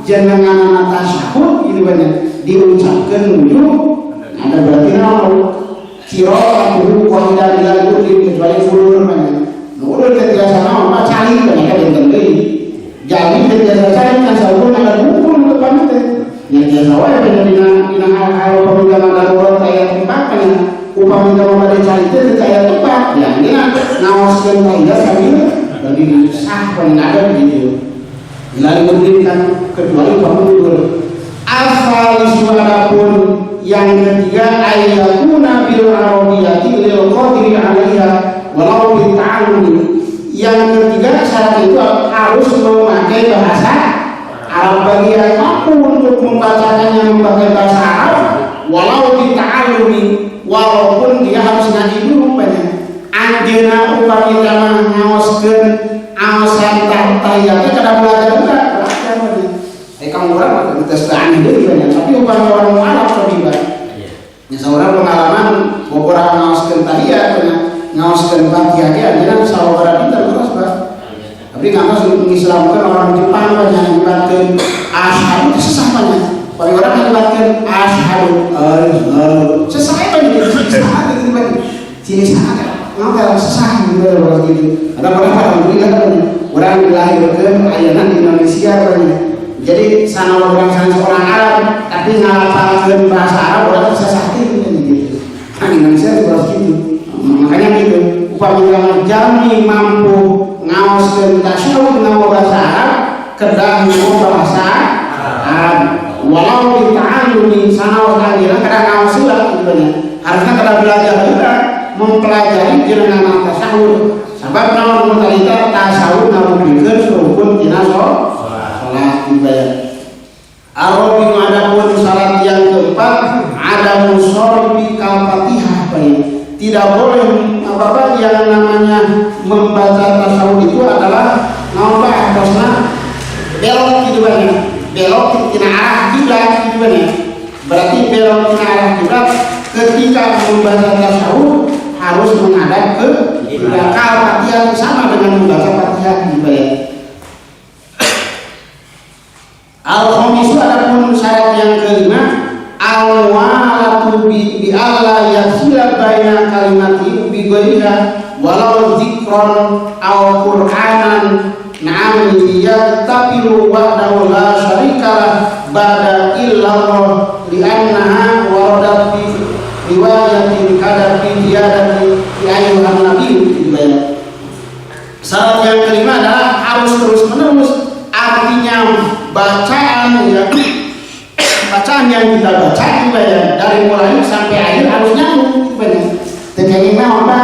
jenengan tasyahud gitu kan diucapkan dulu. Ada berarti nama qira'atuhu qaidan ila kecuali ulul kan. Ulul ketika sana apa cari kan ada yang tendai. Jadi ketika cari kan selalu ada hukum depan itu. Yang biasa wae dina hal-hal pemilihan darurat kayak tempat kan upami kalau ada cari itu kayak tempat ya ini ngaoskeun kaida sambil lebih sah paling ada gitu. Lalu memberikan kecuali pemulur asal suarapun yang ketiga ayatuna bil arabiyati lil qadri 'alaiha walau bil ta'allumi. Yang ketiga syarat itu harus memakai bahasa Arab bagi yang mampu untuk membacakannya memakai bahasa Arab walau dita'allumi walaupun dia harus ngaji dulu banyak anjeuna upami kana ngaoskeun aosan tahiyatnya kada belajar juga belajar lagi kamu orang tes tanya deui banyak tapi upami orang Arab lebih banyak nya saurang pengalaman beberapa ngaoskeun tahiyat ngaoskeun Fatihah ge anjeunna saurang pintar terus Pak. Tapi nggak mengislamkan orang Jepang banyak mengibatkan asyhadu sesah banyak. Paling orang mengibatkan asyhadu sesah banyak sesah gitu banyak. Sini sesah nggak sesah gitu orang gitu. Ada orang alhamdulillah orang dilahirkan ayanan di Indonesia banyak. Jadi sana orang sana seorang Arab tapi ngalafalkan bahasa Arab orang sesah gitu. Nah Indonesia juga gitu. Makanya gitu. Upamanya jami mampu ngaoskeun tasyahud ngao bahasa Arab kedah ngao bahasa Arab walau dita'allumi sanaos anjeunna kada ngaos heula kitu harusna kada belajar juga mempelajari jenengan tasyahud sabab naon mentalita tasyahud narupikeun rukun tina salat ibadah. Arabi adapun salat yang keempat ada musorbi kal Fatihah tidak boleh apa-apa yang namanya membaca tasawuf itu adalah nampak atasnya belok gitu banyak belok tina arah kiblat gitu banyak berarti belok tina arah kiblat ketika membaca tasawuf harus menghadap ke kiblat. Fatihah sama dengan membaca Fatihah gitu banyak. Al-khamisu adapun syarat yang kelima al-walatu bi alla yasila baina kalimati bi ghairiha walau dzikran aw qur'anan na'am yattabilu wahdahu la syarikalah ba'da illallah li'annaha waradat fi riwayatin kada fi ziyadati fi ayyuhan nabiy dibayar. Syarat yang kelima adalah harus terus menerus artinya bacaan yang kita baca ya, dari mulai sampai akhir harus nyambung banyak. Tegangnya apa?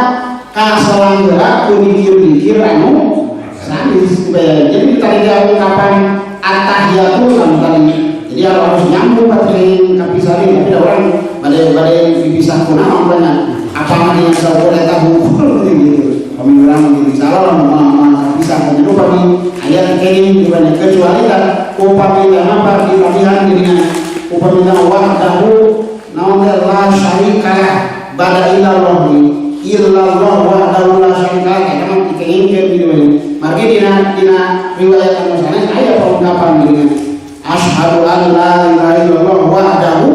Kasalang gerak dikir anu sanis ya. Jadi tadi dia ungkapan at-tahiyatu kan tadi. Jadi harus nyambung pakai kapisari tapi orang badai dipisah kuna banyak. Apalagi yang saya boleh tahu gitu. Kami orang di salah kapisah itu kami ayat ini banyak kecuali kan upami apa di Fatihah dengan upamina wahdahu naon la syarikalah ba'da illallah wahdahu la syarikalah karena dikeinginkan gitu ini maka dina riwayat misalnya ada pengungkapan dengan asyhadu an la ilaha illallah wahdahu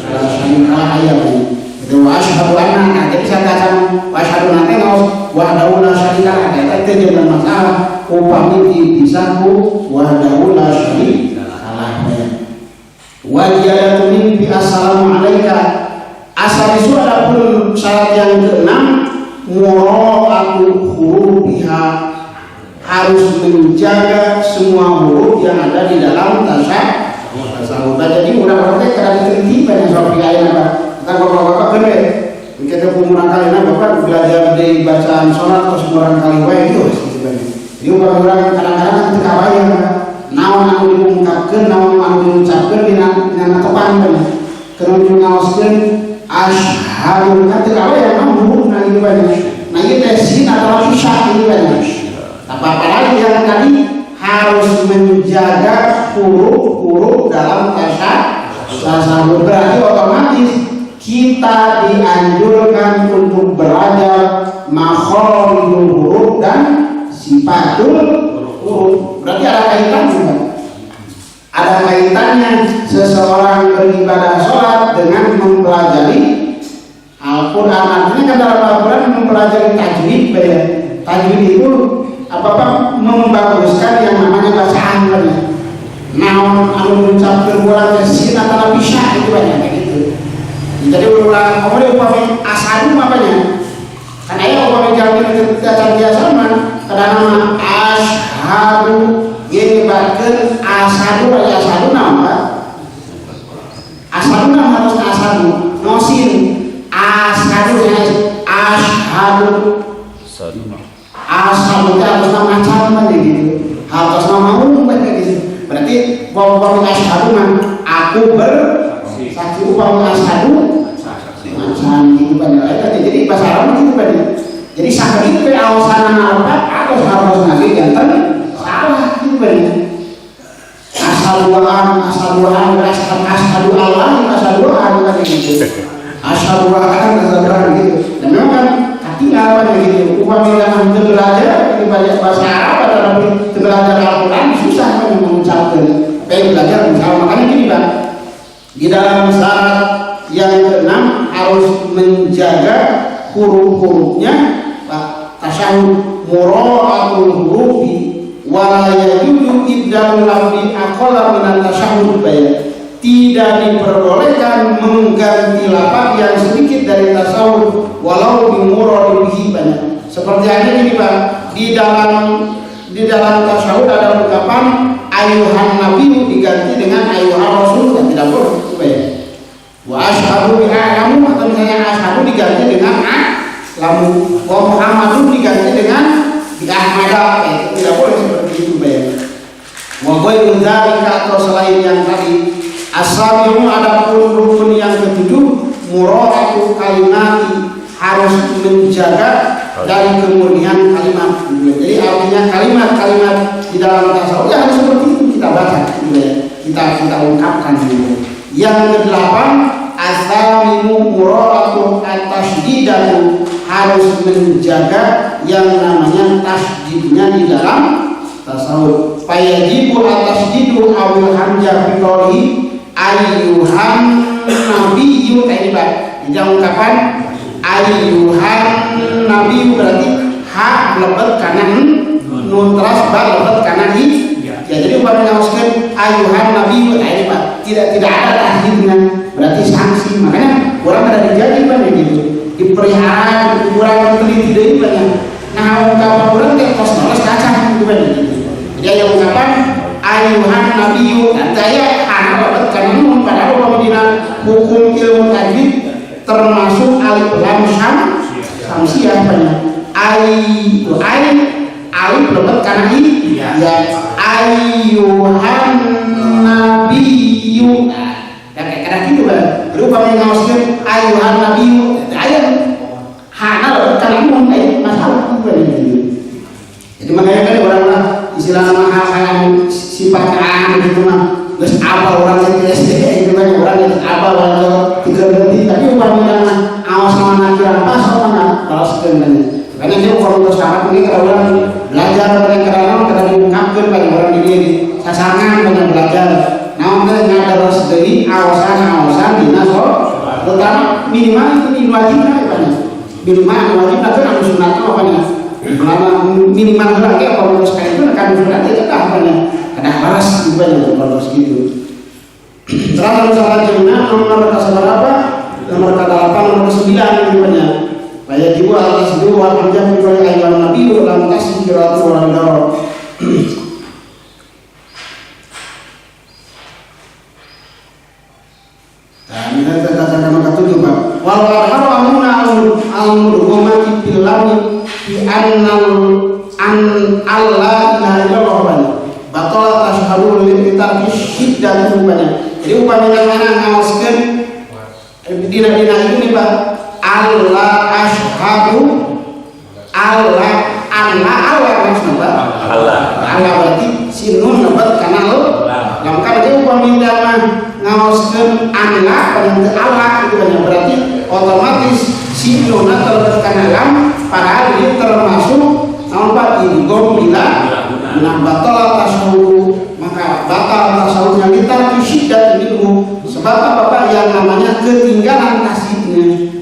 la syarikalah ayat itu asyhadu anna jadi saya katakan asyhadu nanti wahdahu la syarikalah itu jangan masalah upami dipisahku wahdahu la syarikalah wajah min bi assalamu alayka asal itu adapun syarat yang keenam mura'atul hurufiha harus menjaga semua huruf yang ada di dalam tasawuf. Jadi mudah-mudahan kada diteliti banyak soal ayat apa kita bapak-bapak kene kita pun kali bapak belajar di bacaan salat terus orang kali wae itu jadi orang kadang-kadang ketika bayang naon anu diungkapkeun naon anu diucapkeun dina tepan bener kemudian ngaoskeun asyhadu kan teu kawe yang huruf na ieu banyak nah ieu teh sin atau susah ieu banyak padahal yang tadi harus menjaga huruf-huruf dalam tasawuf berarti otomatis kita dianjurkan untuk belajar makhorijul huruf dan sifatul huruf. Berarti ada kaitannya, kan? Ada kaitannya seseorang beribadah sholat dengan mempelajari Al-Quran. Artinya kan dalam Al-Quran mempelajari tajwid. Tajwid itu apa membaguskan yang namanya bacaan. Naon anu mengucapkan bulan sin atau bisa itu banyak kayak gitu. Jadi ulang kemudian upami asadu apanya? Karena ya upami jamin kita biasa mah kada nama ashadu yang dibacakan asadu aya asadu nama. Asadu nama harus asadu nosin asadu ashadu asadu itu harus nama macam gitu. Harus nama umum kayak gitu. Berarti upami ashadu mah aku bersaksi, upami ashadu macam gitu banyak. Jadi bahasa Arab gitu banyak. Jadi sakit itu kayak awasan apa harus nanti jantan salah gitu banyak. Asal duaan asadu Allah kan gitu. Asal duaan gitu. Dan memang kan ketinggalan banyak gitu. Upami dengan belajar di banyak bahasa Arab atau belajar Al-Quran susah kan mengucapkan. Kayak belajar misalnya makanya gini Pak. Di dalam syarat yang keenam harus menjaga huruf-hurufnya, tasyahud mura'atul hurufi wala yajuzu ibdalul lafzi aqalla min tasyahud bayan. Tidak diperbolehkan mengganti lafaz yang sedikit dari tasawuf walau dimurad bihi banyak. Seperti ini Pak, di dalam tasawuf ada ungkapan ayuhan nabi diganti dengan ayuhan rasul, tidak boleh supaya wa asyhadu bi alamu atau misalnya asyhadu diganti dengan lamu, wa muhammadun diganti dengan bi ahmada, itu tidak boleh seperti itu Pak. Wa ghairu dzalika atau selain yang tadi asabiu ada rukun yang ketujuh mura'atu kalimati harus menjaga dari kemudian kalimat. Jadi artinya kalimat-kalimat di dalam tasawuf ya harus seperti itu kita baca, kita ungkapkan dulu. Yang kedelapan asamimu mura'atu at-tasydidatu harus menjaga yang namanya tasydidnya di dalam tasawuf. Fayajibu at-tasyidu awil hamzah fi qawli ayyuhan nabiyyu, ini Pak. Jadi ungkapan ayyuhan nabiyyu berarti ha lebat kanan nun teras ba lebat kanan i. Ya jadi umpamanya ngaoskeun ayyuhan nabiyyu, ini Pak. Tidak ada tasydidnya, berarti sanksi. Makanya orang ada dijaji Pak gitu. Dipelihara, kurang teliti deui banyak. Nah, ungkapan urang teh kos nolos kacang gitu Pak. Jadi yang ungkapan ayuhan nabiyyu daya ana lebat kana nun padahal pamdina hukum ilmu tajwid termasuk alif lam samsiah banyak. Alif lebat kana i ya ayuhan nabiyyu. Ya kayak gitu Bang. Jadi upamanya ngaoskeun ayuhan nabiyyu aya hana lebat kana nun masalah gitu. Jadi makanya kan orang-orang istilah nama hal sifat gitu mah geus apa orang yang SD itu kan orang yang apa orang tiga berhenti tapi umpamanya awas sama nakira pas sama balaskeun kan. Karena dia kalau sekarang ini kalau orang belajar kadang-kadang kada diungkapkeun banyak orang di sasangan banyak belajar. Naon teh ngadaros deui awasan dina terutama minimal itu wajibna banyak. Minimal wajibna kan anu sunat apa nih? Minimal lagi kalau sekali itu akan berarti itu apanya karena baras banyak kalau gitu. Terus selanjutnya nomor berapa? Nomor 8 nomor 9 namanya. Banyak ibu atas dua panjang dari ayat Nabi dalam kasih kiratu orang darah. Dan ini kata-kata nomor 7 Pak. Walau haramuna al-mudghumati fil lam bi annal Allah la ilaha batal tashhadu lil kitab syiddatun banyak. Jadi upamanya mana ngaoskeun dina itu nih Pak. Allah ashhadu Allah maksudnya Allah berarti sinun lebat kana lam kan dia upamanya mah ngaoskeun Allah pada Allah itu banyak berarti otomatis si nona terlekat alam padahal dia termasuk nampak idgham bila batal tasawuf maka batal tasawufnya kita syiddat minhu sebab apa yang namanya ketinggalan tasdidnya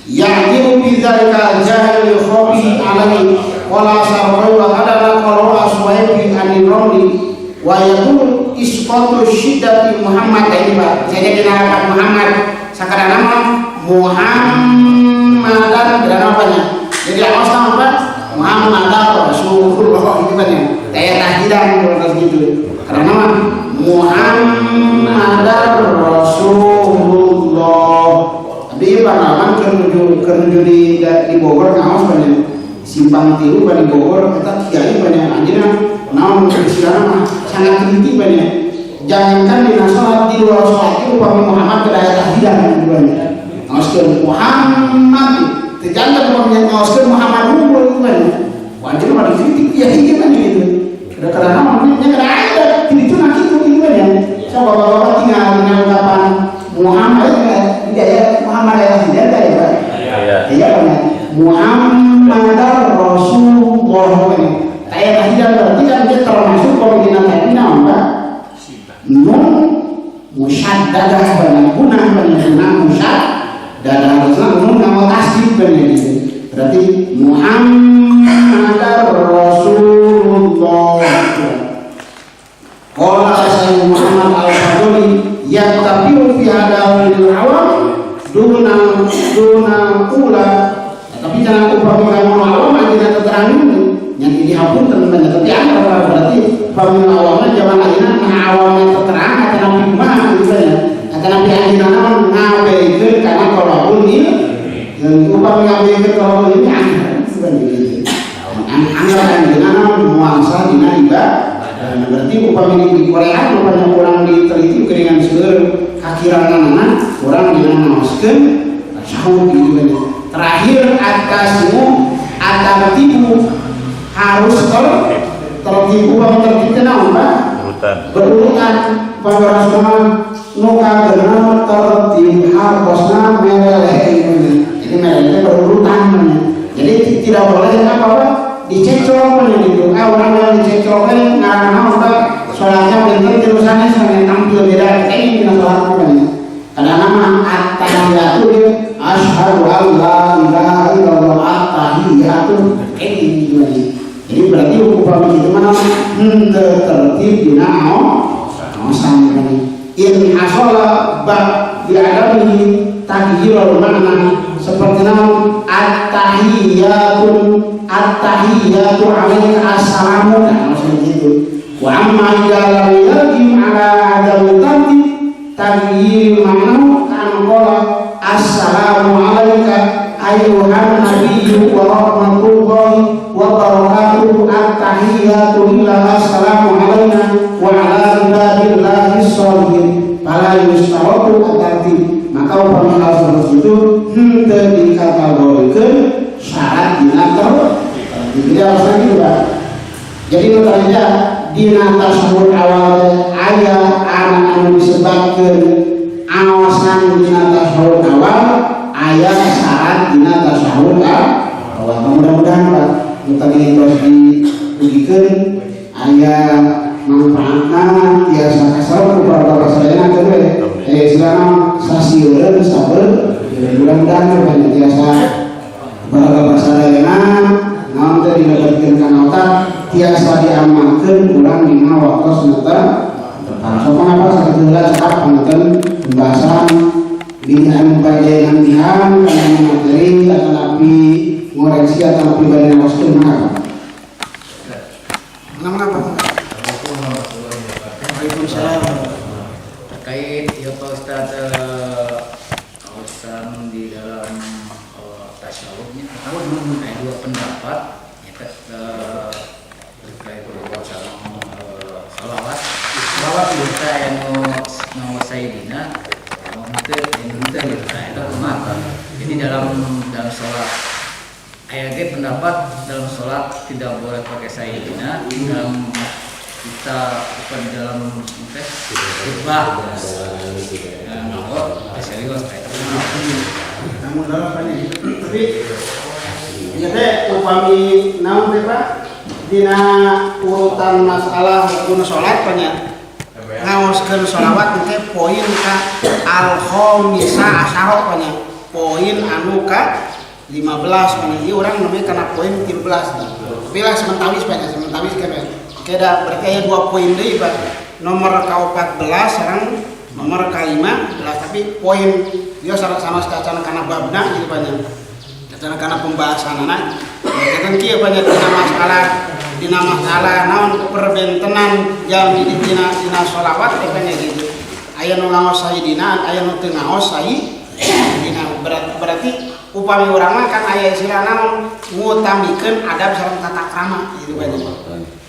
ya'jibu bi dzalika jahil khafi alaihi wala sarfa wa hadana qalu aswaibi anil ramli wa yaqul isqatu syiddati Muhammad ini Pak saya dinamakan Muhammad sakada nama Muhammadan dan namanya jadi awas nama Pak Muhammad Rasulullah itu kan ya kayak tahdidan terus gitu karena nama Muhammad Rasulullah tapi pengalaman kerja di Bogor ngawas banyak simpang tiru di Bogor kita kiai banyak anjirnya namun sekarang sangat tinggi banyak jangankan di sholat di luar sholat itu Pak Muhammad kedaya tahdidan banyak ngawas Muhammad terjangan pemilihan ngawas Muhammad unggul itu banyak wajib ada kritik ya ini kan gitu ada karena namanya kada ada itu nak itu banyak so bapak-bapak tinggal dengan ungkapan Muhammad tidak ya Muhammad ya tidak ada ya iya banyak Muhammad Rasulullah kayak tahdidan berarti kan dia termasuk pemilihan tahdidan enggak nun musyaddadah banyak guna musyaddadadah harusnya nun nama tasdid banyak berarti Muhammad Rasulullah qala Sayyid Muhammad Al-Fadli yang tabiu fi hadawil awam duna ula tapi jangan upami kamu awam aja keterangan yang ini hapun teman-teman tapi ada berarti upami awamnya zaman akhirnya nah awamnya keterangan atau nabi kumah gitu ya atau nabi akhirnya ngabeikeun karena kalau ini yang upami ngabeikeun kalau ini akhirnya sebenarnya gitu akhirnya dengan nuansa dina ibadah berarti upami di Korea upami orang diteliti dengan seger kakirangan orang dengan ngaoskeun tasawuf gitu terakhir atasmu atartibu harus tertibu bahwa tertibnya apa? Berurutan pada Rasulullah nuka benar tertib harusnya meleleh ini meleleh berurutan jadi tidak boleh apa dicecok gitu orang yang dicecok karena apa sholatnya bentar terusannya sampai tampil beda ini kita sholat ada nama at-tahiyatu asyhadu an la ilaha illallah at-tahiyatu ini jadi berarti upami itu mana tertib dina sampai in hasola ba bi'adamihi taghyyirul makna seperti nama at-tahiyatu alaika assalamu maksudnya gitu wa amma idza lam yajib ala adami tartib taghyir makna kan qala assalamu alayka ayyuhan nabiyyu wa rahmatullahi wa barakatuhu at-tahiyatu lillahi assalamu alayna wa ala ibadillahi sholihin fala yustaratu at-tartib maka upami hal seperti itu henteu dikategorikeun syarat dina jadi harusnya gitu Pak jadi notanya dina tasawuf awal aya anak anu disebutkeun awasan dina tasawuf awal aya syarat dina tasawuf awal mudah-mudahan Pak tadi terus diujikan aya manfaatna tiasa kasar kepada sadayana kedua silakan sasieureun sabar mudah-mudahan banyak tiasa kepada sadayana naon teh didapatkeun kana otak tiasa diamalkeun urang dina waktos nata sopan apa sakit heula cakap panten pembahasan bidang kajian dihan kana materi atau nabi ngoreksi atau nabi balik waskeun mangga apa? Waalaikumsalam. Terkait ya Pak Ustaz alasan di dalam tasawufnya ada dua pendapat ya, terkait salawat kita yang mau Sayyidina itu maka jadi dalam sholat ayat pendapat dalam sholat tidak boleh pakai Sayyidina dalam kita bukan dalam khutbah serius namun dalam tapi ya teh upami naon teh Pak dina urutan masalah rukun salat banyak ngaoskeun sholawat teh poin ka al-khamisah asyara banyak poin anu ka 15 banyak ieu urang nembe kana poin 13 tapi lah sementawis banyak sementawis keda berarti aya 2 poin deui Pak nomor ka-14 sareng nomor ka-15 tapi poin dia sama kacana kana babna gitu banyak kacana kana pembahasanana kita kieu banyak dina masalah naon perbentenan jalmi dina sholawat banyak gitu aya nu ngaos sayidina aya nu teu ngaos sayidina berarti upami urang mah kan aya istilah naon ngutamikeun adab sareng tata krama gitu banyak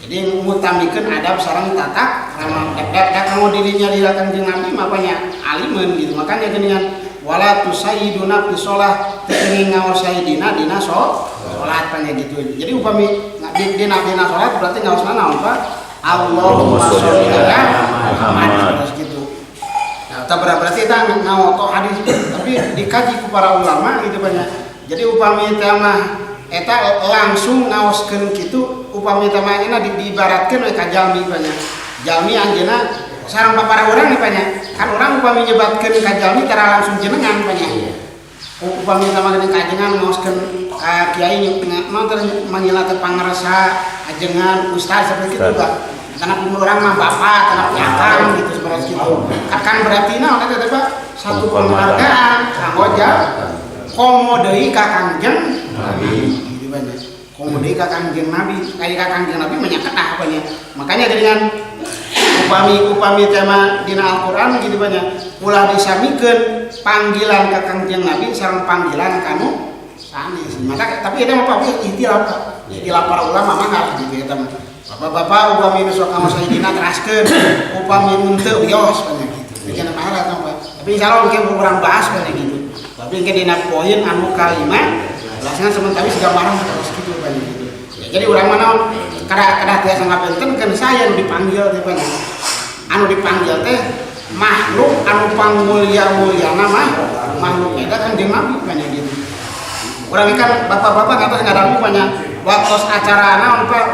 jadi ngutamikeun adab sareng tata krama dak mau dirinya dilakukan jeung Nabi makanya alimeun gitu makanya geuningan wala tusayyiduna fi shalah teu ngaos sayidina dina salat banyak gitu jadi upami dina salat berarti ngaosna naon Pak Allahumma sholli ala Muhammad terus gitu nah berarti eta ngaoto hadis tapi dikaji ku para ulama gitu banyak jadi upami teh mah eta langsung ngaoskeun kitu upami teh mah ina diibaratkeun we ka jalmi banyak jalmi anjeunna sareng para urang banyak kan urang upami nyebatkeun ka jalmi tara langsung jenengan banyak upami teh mah kajengan ngaoskeun ka kiai nonton manggilna teh pangarasa ajengan ustaz seperti itu Pak karena urang mah bapak karena nyakang gitu seperti itu akan berarti naon eta teh Pak satu penghargaan kanggoja komo deui ka Kangjeng Nabi gitu banyak komo deui ka Kangjeng Nabi ka Kangjeng Nabi menyaketah banyak makanya dengan upami tema dina Al-Qur'an gitu banyak ulah disamikeun panggilan ka Kangjeng Nabi sareng panggilan kanu sanes maka tapi eta mah Pak ikhtilaf para ulama mah ngalah gitu eta mah bapak-bapak upami nu sok ngaos sayidina teraskeun upami mun teu wios banyak gitu jangan marah tah Pak tapi insyaallah mungkin kurang bahas banyak gitu tapi engke dina poin anu kalima laksana sementara segambaran terus gitu banyak gitu jadi urang mah naon kada tiasa ngabentenkeun saya nu dipanggil teh banyak anu dipanggil teh makhluk anu pangmulia-mulyana mah makhluk eta kan jeung Nabi banyak gitu urang kan bapak-bapak ngatos ngadami banyak waktos acara naon Pak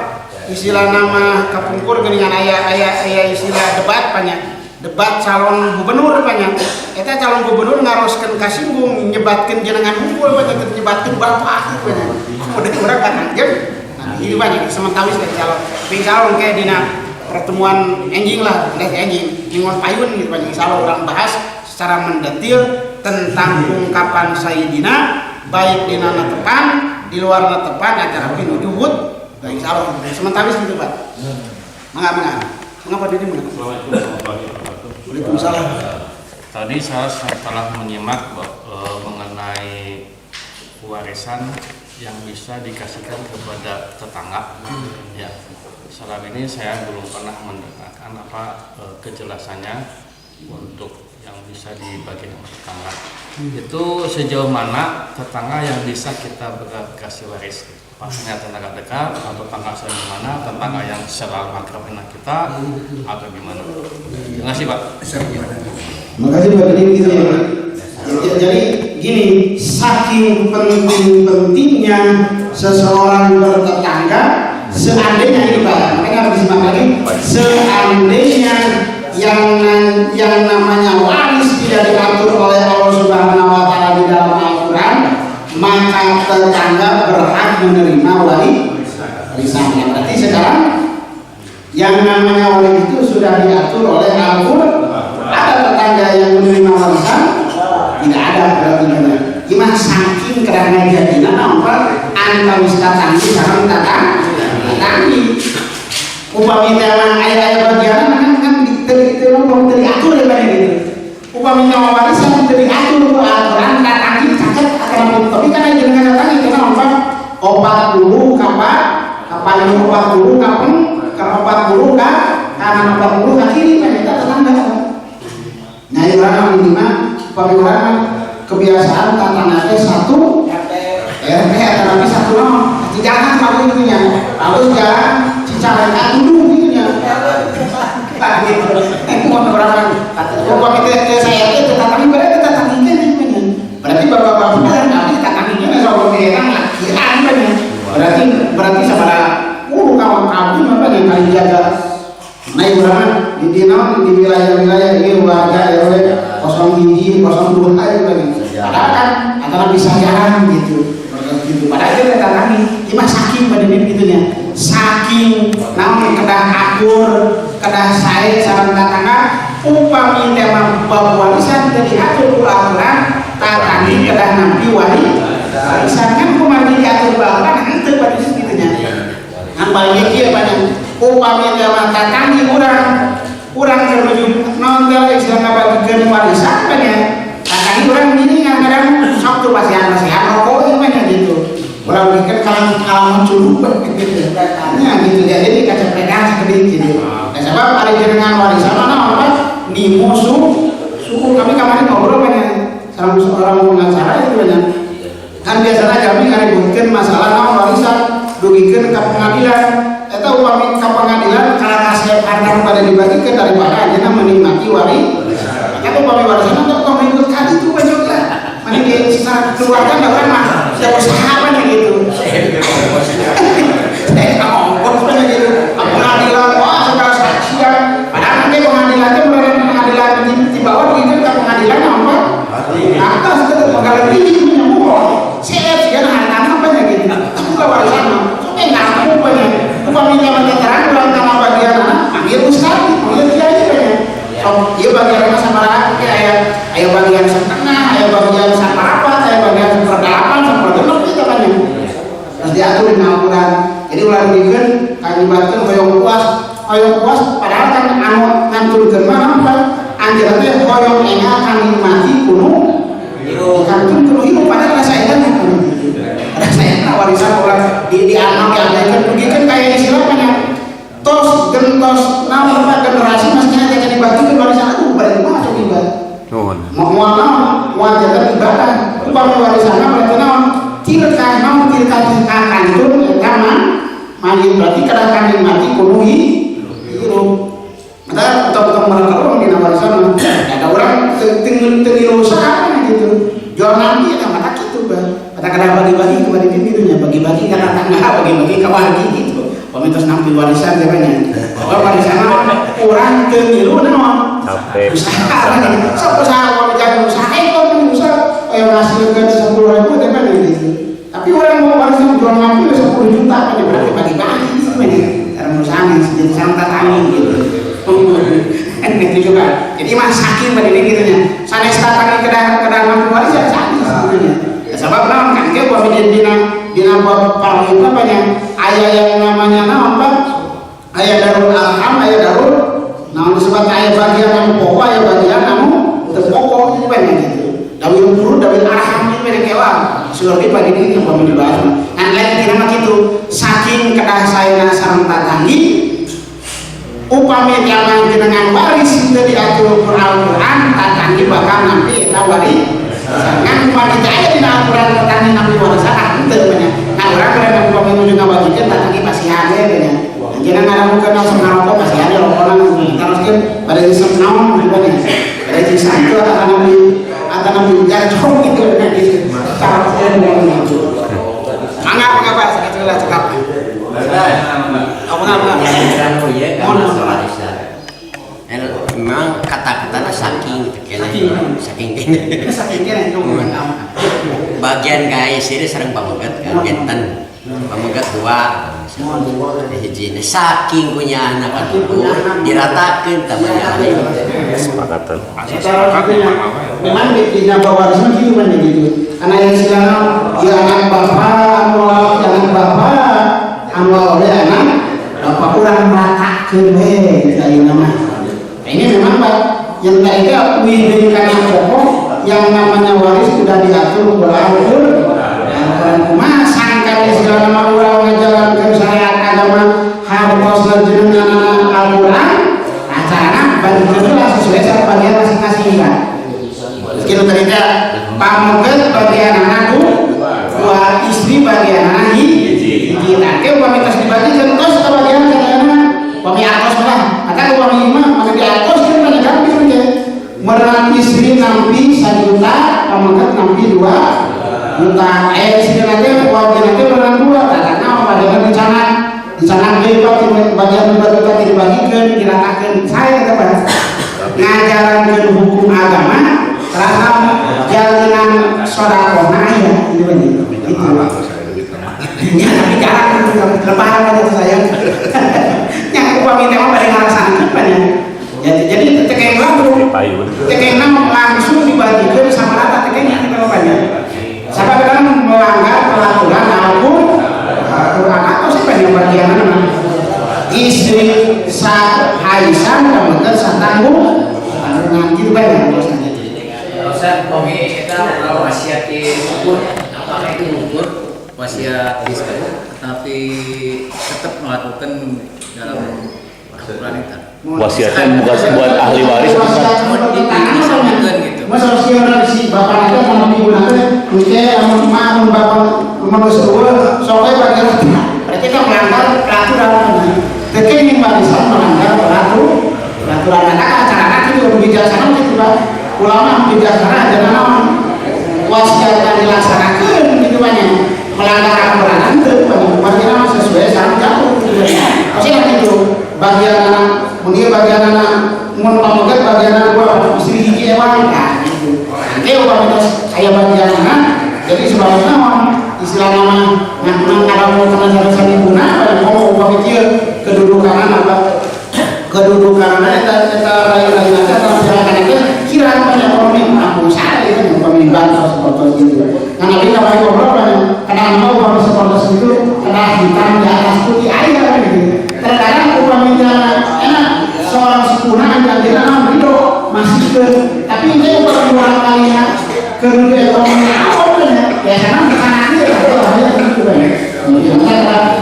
istilah nama kapungkur geuningan aya istilah debat banyak debat calon gubernur banyak eta calon gubernur ngaroskeun kasinggung nyebatkeun jenengan unggul banyak nyebatkeun bapak banyak udah urang kan anjeun nah ini banyak sementawis dari calon kayak dina pertemuan enjing lah enjing nyuwun payun gitu banyak insyaallah urang bahas secara mendetil tentang ungkapan sayidina baik dina tepan di luar tepan acara pinuduhut baik insyaallah sementara gitu Pak mengapa diri Waalaikumsalam tadi saya setelah menyimak mengenai warisan yang bisa dikasihkan kepada tetangga ya selama ini saya belum pernah mendengarkan kejelasannya untuk yang bisa dibagi sama tetangga itu sejauh mana tetangga yang bisa kita kasih waris pastinya tetangga dekat atau tetangga mana tetangga yang selalu akrab dengan kita atau gimana. Terima kasih Pak. Makasih Pak gitu ya. Jadi gini saking pentingnya seseorang bertetangga seandainya ini Pak makanya harus disimak lagi seandainya yang namanya waris tidak diatur oleh Allah Subhanahu wa taala di dalam Al-Qur'an maka tetangga berhak menerima warisannya. Berarti sekarang yang namanya waris itu sudah diatur oleh Al-Qur'an. Ada tetangga yang menerima warisan? Tidak ada berarti benar. Gimana saking kerana jadinya nampak antawis tatanggi sareng tatanggi. Upami tema ayat-ayat bagian kan diatur ya Pak gitu. Upami nyawa warisan diatur Al-Qur'an tatanggi caket akan tapi kan aja dengan tatanggi karena apa? Obat dulu kapan obat dulu kapan obat dulu karena obat dulu kiri kan kita tetangga. Nah ini orang minimal pemikiran kebiasaan tantangannya satu RT tapi satu nama jangan kalau itunya harus jangan cicarekan dulu gitunya abdi apa yang kali jaga naik berapa di wilayah-wilayah ini warga RW 01 02 aja lagi. Padahal kan antara bisa jarang gitu. Padahal dia kata kami, cuma saking pada gitunya, saking namun kedah akur, kedah saya sarang tetangga, upami tema bab warisan jadi atur aturan tatani kedah nampi warisan kan kemarin diatur bahkan itu pada gitunya. Nampaknya dia banyak upami tema tatani kurang termenuju nonggal istilah bagikan warisan banyak. Tatani orang ini kadang-kadang sok tuh pasihan rokok gimana gitu. Orang bikin kalang muncul gitu. Nah gitu ya, jadi kecepatan seperti gitu. Nah sebab ada jenengan warisan mana apa di musuh suku kami kemarin ngobrol banyak sama seorang pengacara itu banyak. Kan biasanya kami ributkan masalah warisan, dugikan ke pengadilan. Itu upami ke pengadilan kalau kasih harta pada dibagikan daripada aja menikmati warisan. Itu upami warisan atau upami ikut kali itu banyak lah. Mana di secara keluarga nggak pernah ada usaha apa gitu. Ngomong sebenarnya gitu. Pengadilan, wah segala saksian. Padahal nanti pengadilan itu pengadilan di bawah begitu ke pengadilan apa? Atas itu pengadilan ini menyambung. Saya sekian harta apa gitu. Tapi kalau warisan, nggak mau banyak. Upaminya terang dalam nama bagian ambil ustaz, ambil kiai banyak. So, dia bagian sama kayak ayo bagian setengah, ayo bagian saparapat, ayo bagian seperdelapan, sepergenap itu banyak. Terus diatur dengan Al-Quran. Jadi ulah bikin kalimatkan hoyong puas, padahal kan anu nganturkeun mah apa? Anjeunna hoyong enga kang nikmati kuno dikantun kuno hidup padahal rasa edan rasa edan warisan ulah di anak diabaikan begikeun kayak istilah banyak. Tos gentos naon apa generasi mestinya yang dibagikan warisan itu berarti masuk ibadah. Mau jaga ibadah, upami warisan berarti naon? Tilka kantun taman majid berarti kadang nikmati kuno hidup. Maka untuk mereka di warisan ada orang tinggal usaha gitu. Jual nanti ya mata gitu kan. Kata-kata bagi-bagi kepada dirinya, bagi-bagi karena tangga, bagi-bagi kawan gitu. Komentar nampi warisan katanya. Kalau warisan orang temilu naon? Usaha. Sok usaha jaga usaha ekonomi usaha kayak menghasilkan 10.000 kan gitu. Tapi orang mau warisan jual ngambil 10 juta kan berarti bagi-bagi gitu. Karena usaha jadi santat angin gitu. Gitu juga. Jadi mah saking pada ini gitunya. Sanes tatang kedah ngambil warisan saking sebetulnya. Sebab naon kan ke bahwa dina parlimen banyak ayah yang namanya naon Pak? Ayah darul arham, ayah darul naon disebut ayah bagian yang pokok, ayah bagian anu teu pokok itu banyak gitu. Dawil purud, dawil arham itu banyak kewan. Surti pagi ini yang kami dibahas. Kan lain kira mah gitu. Saking kedah saeuna sareng tatanggi upami jaman jenengan waris teu diatur Al-Qur'an tatanggi bakal nampi eta waris. Kan upami daya di Al-Qur'an tatanggi nampi warisan teu banyak. Nah orang pada upami menuju ngabagikeun tatanggi pasti ade banyak. Jangan ngaramukeun langsung ngarokok pasti ade rokokan teruskeun pada isep naon banyak. Pada isep itu atau nabi jatuh gitu kan gitu. Cara gitu. Mangga segitu lah cekap. Memang kata-katanya saking bagian kayak sini sering pamegat kan genten pamegat dua hiji saking punya anak itu diratakan tamanya Sepakatan. memang di nambah warisan gitu kan gitu karena yang istilahnya ya anak bapak anu oleh anak bapak kurang meratakan kayak nama. Ini memang Pak yang tadi wibinkan yang pokok yang namanya waris sudah diatur Al-Quran sangkan istilah nama orang menjalankan syariat agama harus dengan Al-Quran acara bagi jelas sesuai sama bagian masing-masing kan sekitar cerita pamoget bagian anak dua istri bagian anak kita ke pamitas dibagikan terus ke bagian pami atas lah kata pami imam maka di atas kan banyak kan gitu ya meran istri nampi 1 juta pamoget nampi 2 juta istri nanti wajar nanti meran 2 karena pada rencana dicanangkeun bagian bagi dibagikeun diratakeun saya kata Pak ngajarankeun hukum agama terasa jalinan sedekah ya itu ya tapi jarang lebaran aja saya yang upami tema pada ngalaksanakeun banyak jadi tekeng langsung dibagikan sama rata tekengnya kita banyak sampai kadang melanggar peraturan aturan atau siapa yang bagian mana istri saat haisan kemudian saat tanggung gitu banyak Ustaz, kami kita wasiat kubur, apakah itu kubur wasiat tapi tetap melakukan dalam aturan itu. Wasiatnya bukan buat ahli waris disampaikan gitu. Masa sosial si bapak itu mau digunakan, mungkin mau bapak mau sesuatu, soalnya bagian berarti kita melanggar peraturan. Teknik yang barisan melanggar peraturan acara itu bijaksana itu Pak. Ulama bijaksana aja nama wasiat yang dilaksanakan gitu banyak melanggar aturan itu bagian sesuai sama jatuh maksudnya itu bagian anak mungkin bagian anak mun pamogat bagian anak gua istri hiji ewan kan gitu nanti upamanya saya bagian anak jadi sebaliknya istilah nama ngaku kalau mau kena jelasan ibu nah mau upamanya kedudukan apa kedudukan kita rayu-rayu aja kalau silakan aja kira banyak orang yang mampu saya itu pemimpinan seperti itu karena kita pakai ngobrol kadang mau kalau seperti itu kadang hitam di atas putih air gitu kadang-kadang upamanya enak seorang sempurna yang kita itu masih ke tapi ini bukan orang lainnya kerugian ekonomi apa ya karena bukan aja atau hanya itu banyak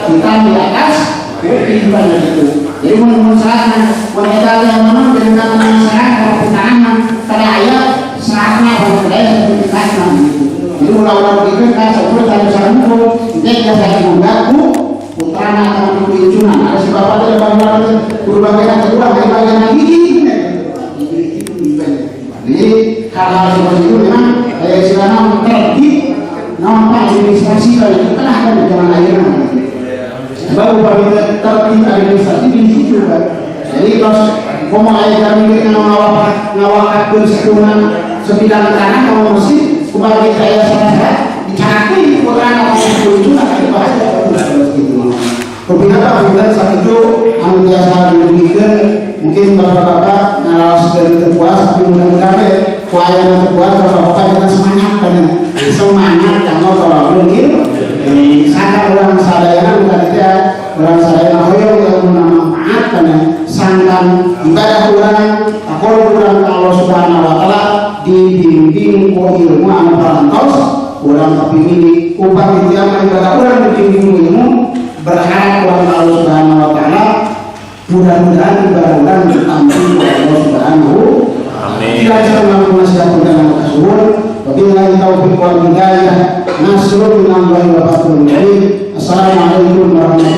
kita di atas putih banyak itu jadi menurut saya wanita yang memang dengan masyarakat kalau penanganan pada ayat saatnya berbeda dengan gitu. Jadi ulang-ulang itu kan sebelum dari sarungku dia jadi mengganggu putrana atau kuincunan. Ada si bapak itu bagian berbagai kedua bagian lagi. Jadi hal-hal seperti itu memang istilahnya terbit nampak administrasi kalau itu kan ada di jalan air. Baru bagian tertib administrasi di situ kan. Jadi kalau mau mengajarkan diri ngawak keseluruhan sebidang tanah kalau mesti kembali saya sehat dicari bukan apa itu akan bahaya beberapa bulan saat itu anu biasa diberikan mungkin bapak-bapak ngalas dari terpuas tapi mudah-mudahan pelayanan terpuas bapak-bapak dengan semangat dan semangat karena kalau mungkin sangat orang sadayana bukan tidak orang sadayana hoyong yang bermanfaat karena santan ibadah orang akal orang Allah Subhanahu wa taala dibimbing ku ilmu anu parantos orang kepingin upah tiap ibadah orang dibimbing ilmu berharap orang Allah Subhanahu wa taala mudah-mudahan ibadah orang ditampung oleh Allah Subhanahu amin. Tidak jangan menasihat dengan kasuhun wabillahi taufiq wal hidayah nasrul minallahi wa fathul. Assalamualaikum warahmatullahi